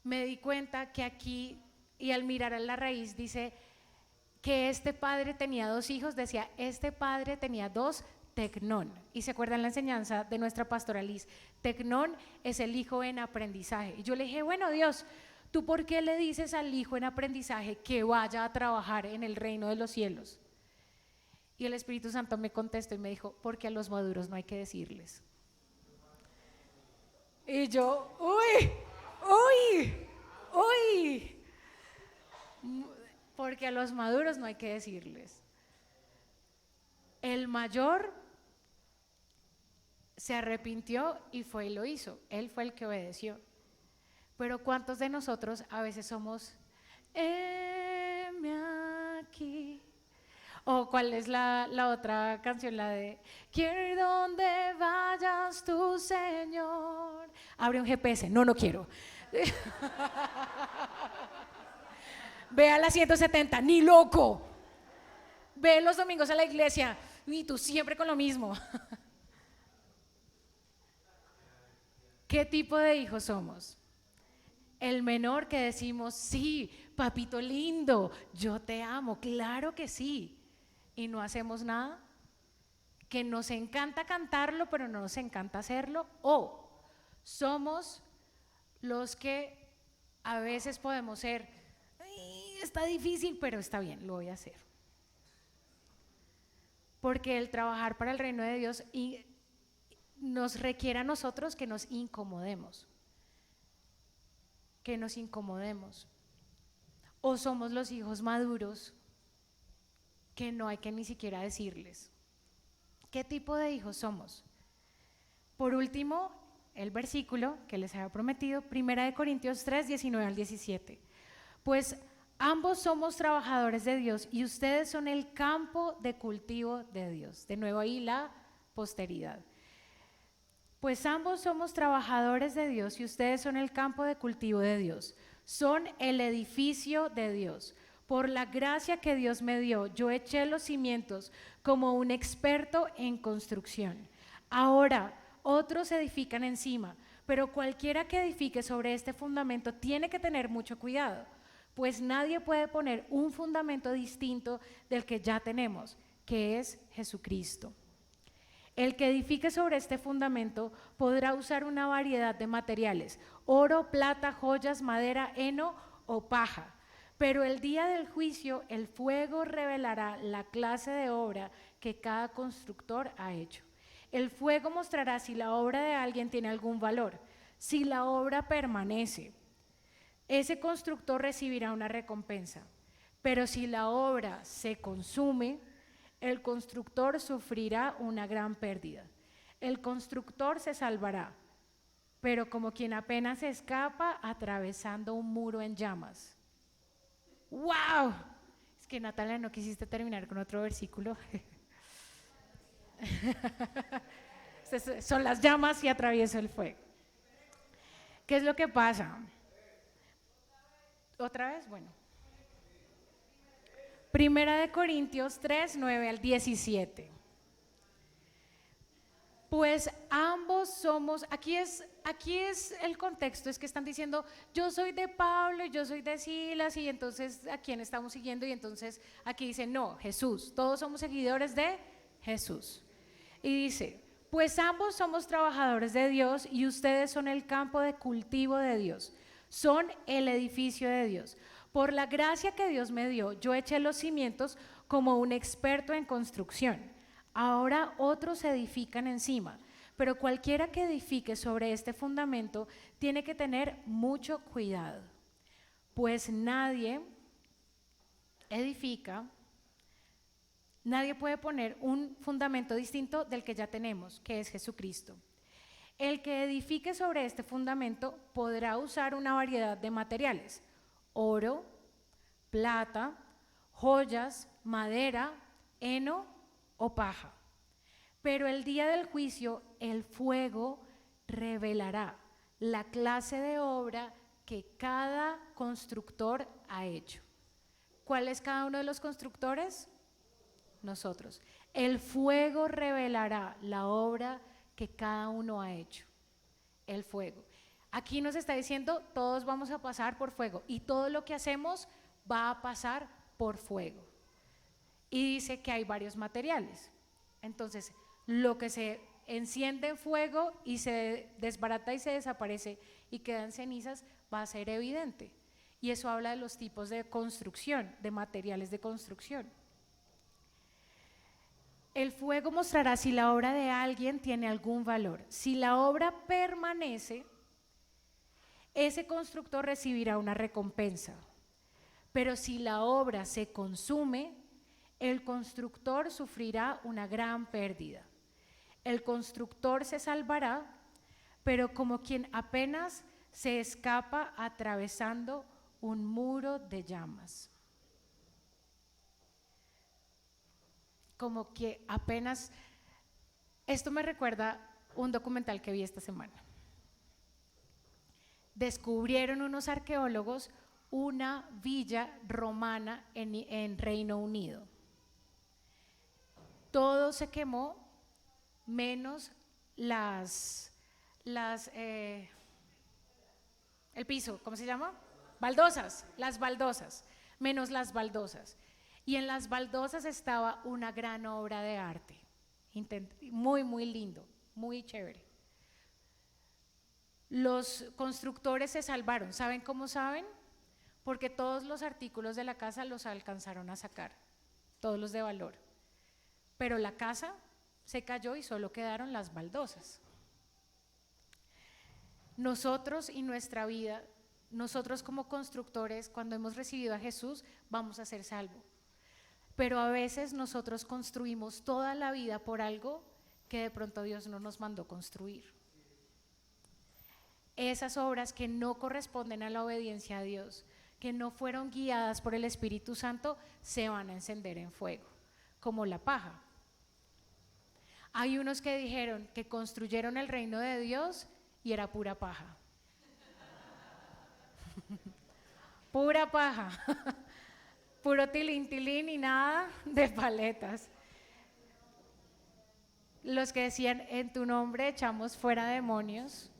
me di cuenta que aquí, y al mirar a la raíz, dice que este padre tenía 2 hijos, decía, este padre tenía 2 tecnón. Y se acuerdan la enseñanza de nuestra pastora Liz, tecnón es el hijo en aprendizaje. Y yo le dije, bueno Dios, ¿tú por qué le dices al hijo en aprendizaje que vaya a trabajar en el reino de los cielos? Y el Espíritu Santo me contestó y me dijo, porque a los maduros no hay que decirles. Y yo, uy, porque a los maduros no hay que decirles. El mayor se arrepintió y fue y lo hizo, él fue el que obedeció. Pero ¿cuántos de nosotros a veces somos, heme aquí? O ¿cuál es la otra canción? La de, quiero ir donde vayas tú, Señor. Abre un GPS, no quiero. Ve a la 170, ni loco. Ve los domingos a la iglesia y tú siempre con lo mismo. ¿Qué tipo de hijos somos? El menor que decimos, sí, papito lindo, yo te amo, claro que sí, y no hacemos nada, que nos encanta cantarlo, pero no nos encanta hacerlo, o somos los que a veces podemos ser, está difícil, pero está bien, lo voy a hacer. Porque el trabajar para el reino de Dios nos requiere a nosotros que nos incomodemos. O somos los hijos maduros que no hay que ni siquiera decirles. ¿Qué tipo de hijos somos? Por último, el versículo que les había prometido, 1 Corintios 3, 19 al 17. Pues ambos somos trabajadores de Dios y ustedes son el campo de cultivo de Dios. De nuevo ahí la posteridad. Pues ambos somos trabajadores de Dios y ustedes son el campo de cultivo de Dios. Son el edificio de Dios. Por la gracia que Dios me dio, yo eché los cimientos como un experto en construcción. Ahora, otros edifican encima, pero cualquiera que edifique sobre este fundamento tiene que tener mucho cuidado, pues nadie puede poner un fundamento distinto del que ya tenemos, que es Jesucristo. El que edifique sobre este fundamento podrá usar una variedad de materiales, oro, plata, joyas, madera, heno o paja. Pero el día del juicio el fuego revelará la clase de obra que cada constructor ha hecho. El fuego mostrará si la obra de alguien tiene algún valor. Si la obra permanece, ese constructor recibirá una recompensa. Pero si la obra se consume, el constructor sufrirá una gran pérdida. el constructor se salvará, pero como quien apenas se escapa atravesando un muro en llamas. ¡Wow! Es que Natalia, ¿no quisiste terminar con otro versículo? Son las llamas y atravieso el fuego. ¿Qué es lo que pasa? ¿Otra vez? Bueno. Primera de Corintios 3, 9 al 17. Pues ambos somos, aquí es el contexto, es que están diciendo, yo soy de Pablo y yo soy de Silas, y entonces ¿a quién estamos siguiendo? Y entonces aquí dice, no, Jesús, todos somos seguidores de Jesús. Y dice, pues ambos somos trabajadores de Dios y ustedes son el campo de cultivo de Dios, son el edificio de Dios. Por la gracia que Dios me dio, yo eché los cimientos como un experto en construcción. Ahora otros edifican encima, pero cualquiera que edifique sobre este fundamento tiene que tener mucho cuidado, pues nadie puede poner un fundamento distinto del que ya tenemos, que es Jesucristo. El que edifique sobre este fundamento podrá usar una variedad de materiales: oro, plata, joyas, madera, heno o paja. Pero el día del juicio el fuego revelará la clase de obra que cada constructor ha hecho. ¿Cuál es cada uno de los constructores? Nosotros. El fuego revelará la obra que cada uno ha hecho. El fuego. Aquí nos está diciendo, todos vamos a pasar por fuego y todo lo que hacemos va a pasar por fuego. Y dice que hay varios materiales. Entonces, lo que se enciende en fuego y se desbarata y se desaparece y quedan cenizas va a ser evidente. Y eso habla de los tipos de construcción, de materiales de construcción. El fuego mostrará si la obra de alguien tiene algún valor. Si la obra permanece, ese constructor recibirá una recompensa. Pero si la obra se consume, el constructor sufrirá una gran pérdida. El constructor se salvará, pero como quien apenas se escapa atravesando un muro de llamas. Como que apenas, esto me recuerda un documental que vi esta semana. Descubrieron unos arqueólogos una villa romana en Reino Unido. Todo se quemó menos el piso, ¿cómo se llama? Baldosas, las baldosas, menos las baldosas. Y en las baldosas estaba una gran obra de arte, muy, muy lindo, muy chévere. Los constructores se salvaron, ¿saben cómo saben? Porque todos los artículos de la casa los alcanzaron a sacar, todos los de valor. Pero la casa se cayó y solo quedaron las baldosas. Nosotros y nuestra vida, nosotros como constructores, cuando hemos recibido a Jesús, vamos a ser salvos. Pero a veces nosotros construimos toda la vida por algo que de pronto Dios no nos mandó construir. Esas obras que no corresponden a la obediencia a Dios, que no fueron guiadas por el Espíritu Santo, se van a encender en fuego, como la paja. Hay unos que dijeron que construyeron el reino de Dios y era pura paja. Pura paja. Puro tilín, tilín y nada de paletas. Los que decían, en tu nombre echamos fuera demonios,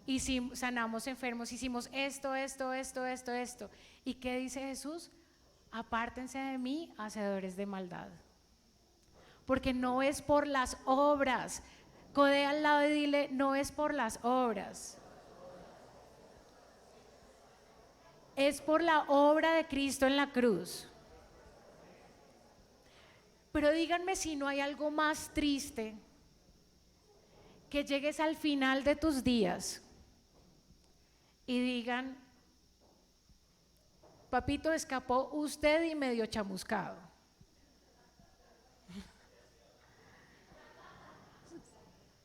y si sanamos enfermos, hicimos esto. ¿Y qué dice Jesús? Apártense de mí, hacedores de maldad. Porque no es por las obras. Codea al lado y dile, no es por las obras. Es por la obra de Cristo en la cruz. Pero díganme si no hay algo más triste, que llegues al final de tus días y digan, papito, escapó usted y medio chamuscado.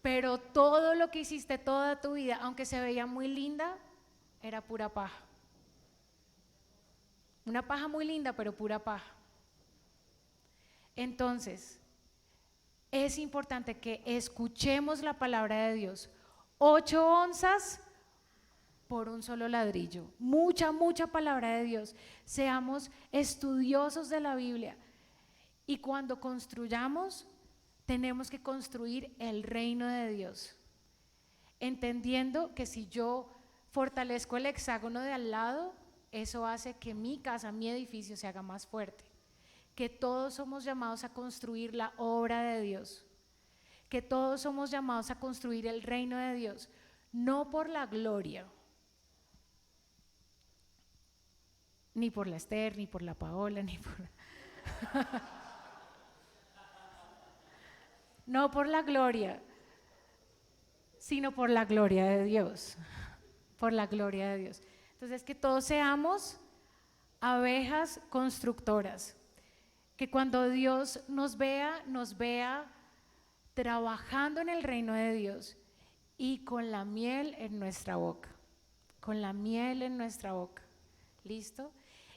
pero todo lo que hiciste toda tu vida, aunque se veía muy linda, era pura paja. Una paja muy linda, pero pura paja. Entonces, es importante que escuchemos la palabra de Dios. 8 onzas por un solo ladrillo. Mucha, mucha palabra de Dios. Seamos estudiosos de la Biblia. Y cuando construyamos, tenemos que construir el reino de Dios, entendiendo que si yo fortalezco el hexágono de al lado, eso hace que mi casa, mi edificio se haga más fuerte. Que todos somos llamados a construir la obra de Dios, que todos somos llamados a construir el reino de Dios, no por la gloria, ni por la Esther, ni por la Paola, ni por no por la gloria, sino por la gloria de Dios, por la gloria de Dios. Entonces, que todos seamos abejas constructoras, que cuando Dios nos vea trabajando en el reino de Dios y con la miel en nuestra boca, con la miel en nuestra boca, ¿listo?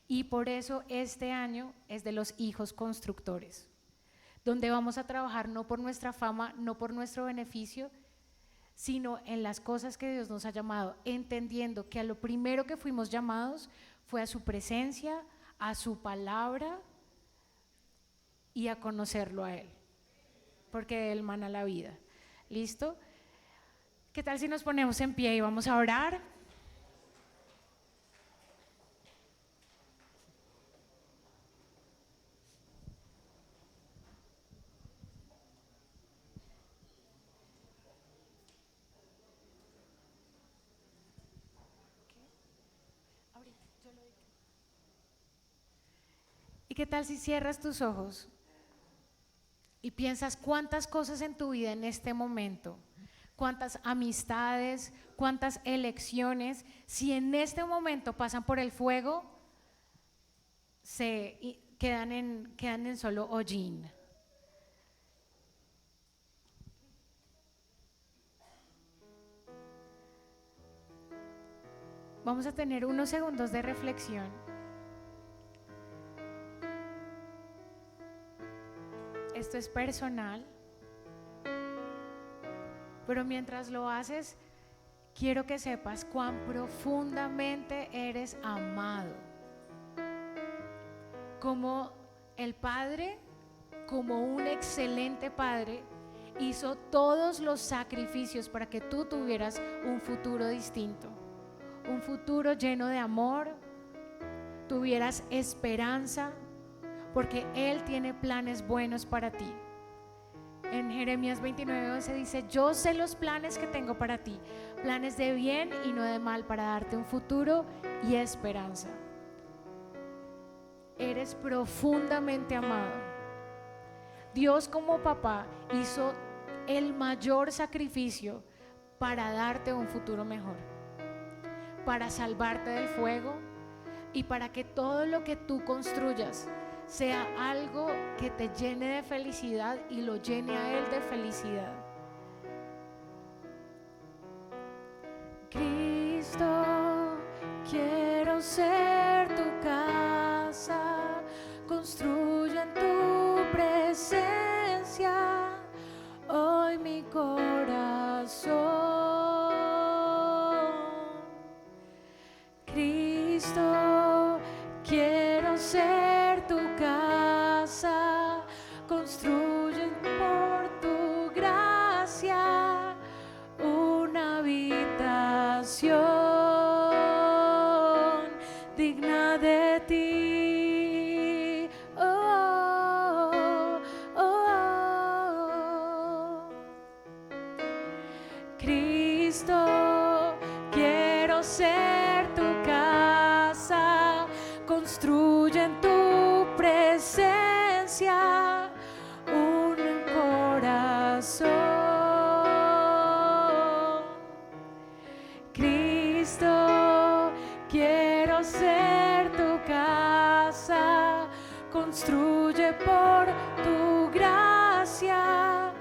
Y por eso este año es de los hijos constructores, donde vamos a trabajar no por nuestra fama, no por nuestro beneficio, sino en las cosas que Dios nos ha llamado, entendiendo que a lo primero que fuimos llamados fue a su presencia, a su palabra y a conocerlo a Él, porque de Él mana la vida. ¿Listo? ¿Qué tal si nos ponemos en pie y vamos a orar? ¿Y qué tal si cierras tus ojos y piensas cuántas cosas en tu vida en este momento, cuántas amistades, cuántas elecciones, si en este momento pasan por el fuego, quedan en solo hollín? Vamos a tener unos segundos de reflexión. Esto es personal, pero mientras lo haces, quiero que sepas cuán profundamente eres amado. Como el Padre, como un excelente Padre, hizo todos los sacrificios para que tú tuvieras un futuro distinto, un futuro lleno de amor, tuvieras esperanza, porque Él tiene planes buenos para ti. En Jeremías 29:11 dice: yo sé los planes que tengo para ti, planes de bien y no de mal, para darte un futuro y esperanza. Eres profundamente amado. Dios, como papá, hizo el mayor sacrificio para darte un futuro mejor, para salvarte del fuego y para que todo lo que tú construyas sea algo que te llene de felicidad y lo llene a Él de felicidad. Cristo, quiero ser tu casa, construye en tu presencia hoy mi corazón. Cristo, quiero ser tu casa, construye por tu gracia una habitación digna de ti. Oh, oh, oh. Cristo, quiero ser tu casa, construye en tu presencia un corazón. Cristo, quiero ser tu casa, construye por tu gracia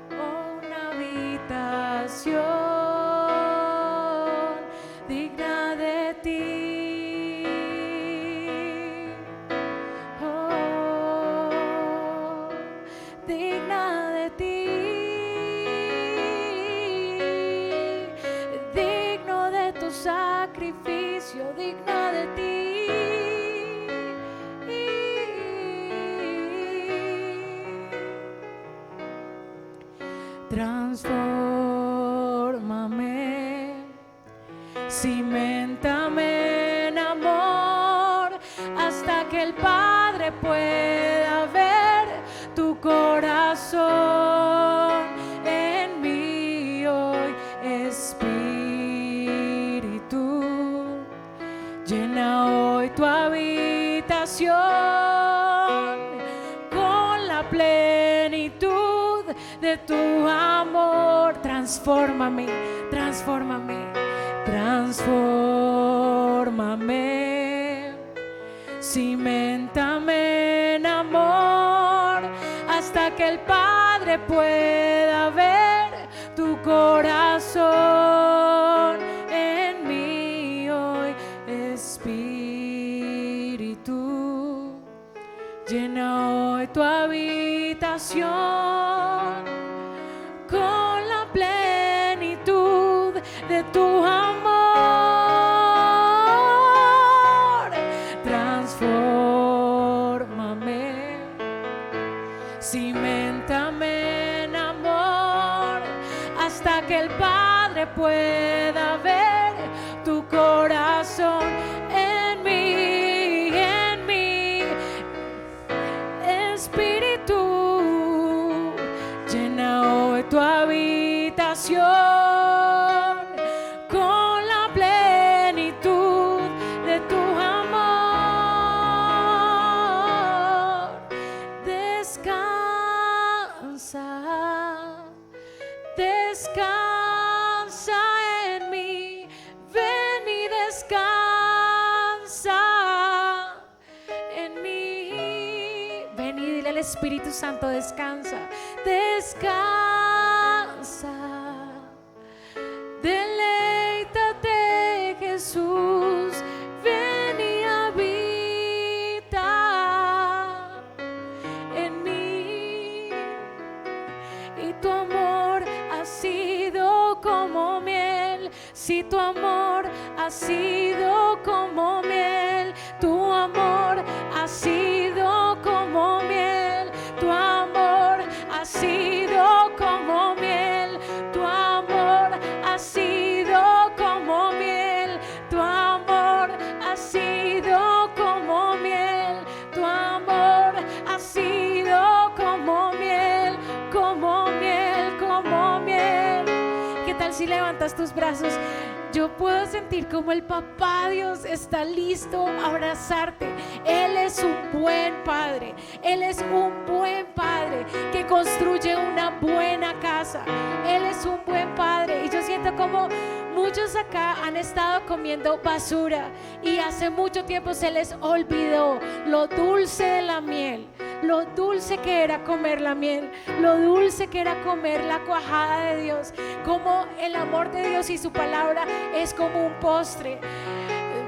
una habitación sacrificio digno de ti. Transfórmame, ciméntame en amor, hasta que el Padre pueda ver tu corazón en mí hoy. Espíritu, llena hoy tu habitación con la plenitud de tu amor. Transfórmame, transfórmame, transfórmame, ciméntame en amor, hasta que el Padre pueda ver tu corazón en mí hoy. Espíritu, llena hoy tu habitación con la plenitud de tu amor. Transfórmame, ciméntame en amor, hasta que el Padre pueda ver tu corazón en mí, en mí. Espíritu, llena hoy tu habitación con la plenitud de tu amor. Descansa, descansa en mí, ven y descansa en mí. Ven y dile al Espíritu Santo: descansa, descansa. Deleítate, Jesús, ven y habita en mí. Y tu amor ha sido como miel, si tu amor ha sido como miel, tu amor ha sido como miel, tu amor ha sido como miel, tu amor ha sido como miel, tu amor ha sido como miel, tu amor ha sido como miel, como miel, como miel. ¿Qué tal si levantas tus brazos? Yo puedo sentir como el papá Dios está listo a abrazarte. Él es un buen padre. Él es un buen padre que construye una buena casa. Él es un buen padre. Y yo siento como muchos acá han estado comiendo basura y hace mucho tiempo se les olvidó lo dulce de la miel. Lo dulce que era comer la miel, lo dulce que era comer la cuajada de Dios, como el amor de Dios y su palabra es como un postre,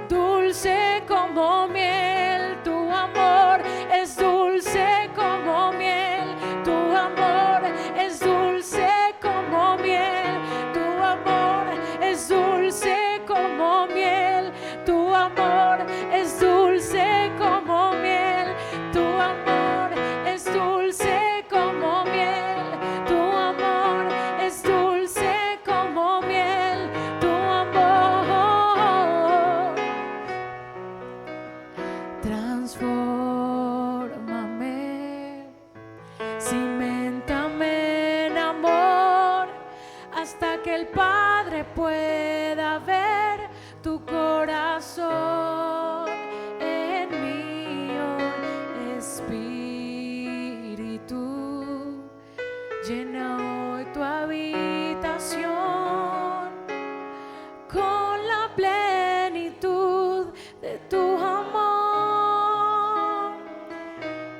dulce como miel. Tu amor es dulce como miel, tu amor es dulce como miel, tu amor es dulce como miel, tu amor es dulce como miel, tu amor es dulce como miel, tu amor es dulce como miel, tu amor. Transfórmame, ciméntame en amor, hasta que el Padre pueda ver tu corazón en mí hoy. Espíritu, llena hoy tu habitación con la plenitud de tu amor.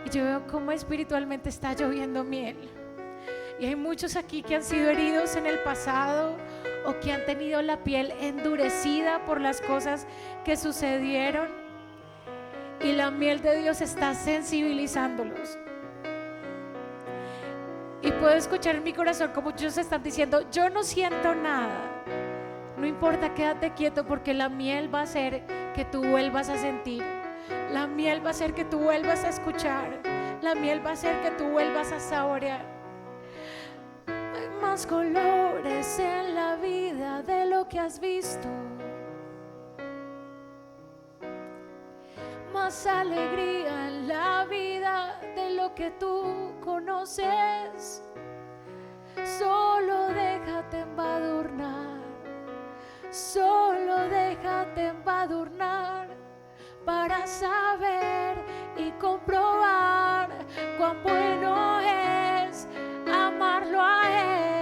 Y yo veo cómo espiritualmente está lloviendo miel. Y hay muchos aquí que han sido heridos en el pasado o que han tenido la piel endurecida por las cosas que sucedieron. Y la miel de Dios está sensibilizándolos. Y puedo escuchar en mi corazón como muchos están diciendo: yo no siento nada, No importa, quédate quieto, porque la miel va a hacer que tú vuelvas a sentir. La miel va a hacer que tú vuelvas a escuchar. La miel va a hacer que tú vuelvas a saborear. Hay más colores en la vida de lo que has visto. Más alegría en la vida de lo que tú conoces. Solo déjate embadurnar, solo déjate embadurnar para saber y comprobar cuán bueno es amarlo a Él.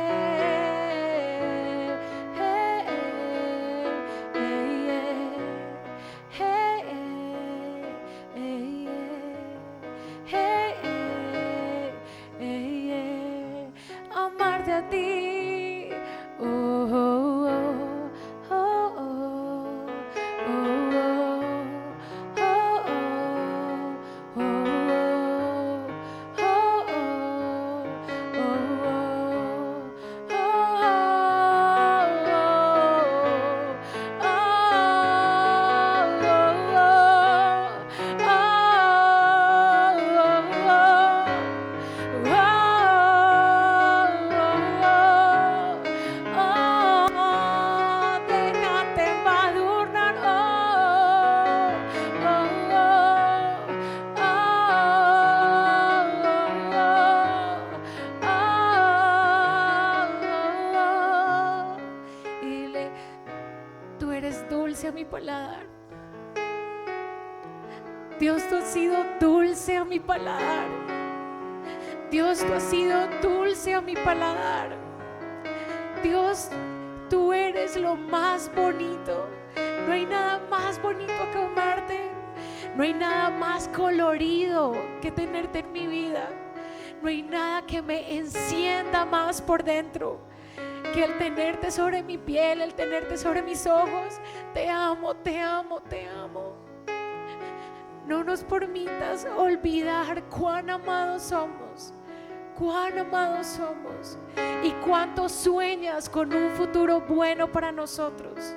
Amarte a ti. Oh, oh, oh, oh, oh, déjate embadurnar. Y dile: tú eres dulce a mi paladar. Dios, tú has sido dulce a mi paladar. Dios, tú has sido dulce a mi paladar. Dios, tú eres lo más bonito. No hay nada más bonito que amarte. No hay nada más colorido que tenerte en mi vida. No hay nada que me encienda más por dentro que el tenerte sobre mi piel, el tenerte sobre mis ojos. Te amo, te amo, te amo. No nos permitas olvidar cuán amados somos. Cuán amados somos y cuánto sueñas con un futuro bueno para nosotros.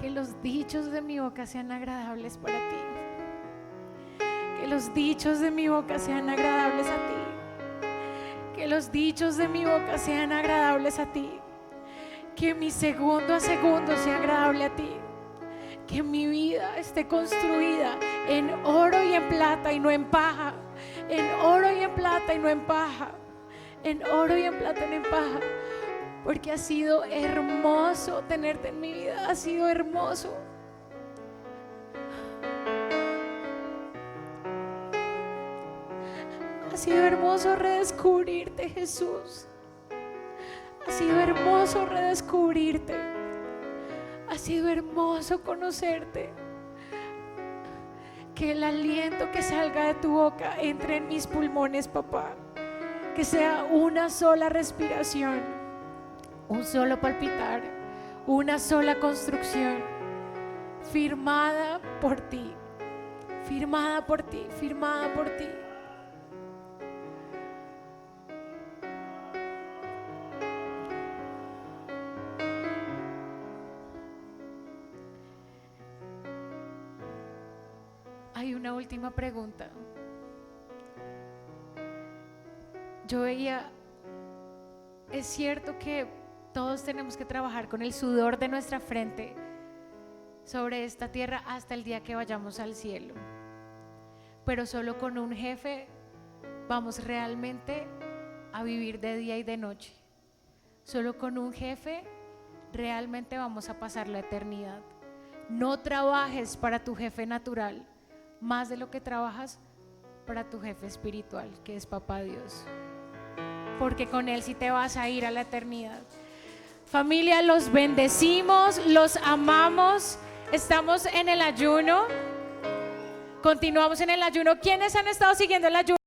Que los dichos de mi boca sean agradables para ti. Que los dichos de mi boca sean agradables a ti. Que los dichos de mi boca sean agradables a ti. Que mi segundo a segundo sea agradable a ti. Que mi vida esté construida en oro y en plata y no en paja. En oro y en plata y no en paja. En oro y en plata y no en paja. Porque ha sido hermoso tenerte en mi vida. Ha sido hermoso. Ha sido hermoso redescubrirte, Jesús. Ha sido hermoso redescubrirte. Ha sido hermoso conocerte. Que el aliento que salga de tu boca entre en mis pulmones, papá. Que sea una sola respiración, un solo palpitar, una sola construcción, firmada por ti, firmada por ti, firmada por ti. Hay una última pregunta. Yo veía, es cierto que todos tenemos que trabajar con el sudor de nuestra frente sobre esta tierra hasta el día que vayamos al cielo, pero solo con un jefe vamos realmente a vivir de día y de noche. Solo con un jefe realmente vamos a pasar la eternidad. No trabajes para tu jefe natural más de lo que trabajas para tu jefe espiritual, que es Papá Dios, porque con Él sí te vas a ir a la eternidad. Familia, los bendecimos, los amamos. Estamos en el ayuno. Continuamos en el ayuno. ¿Quiénes han estado siguiendo el ayuno?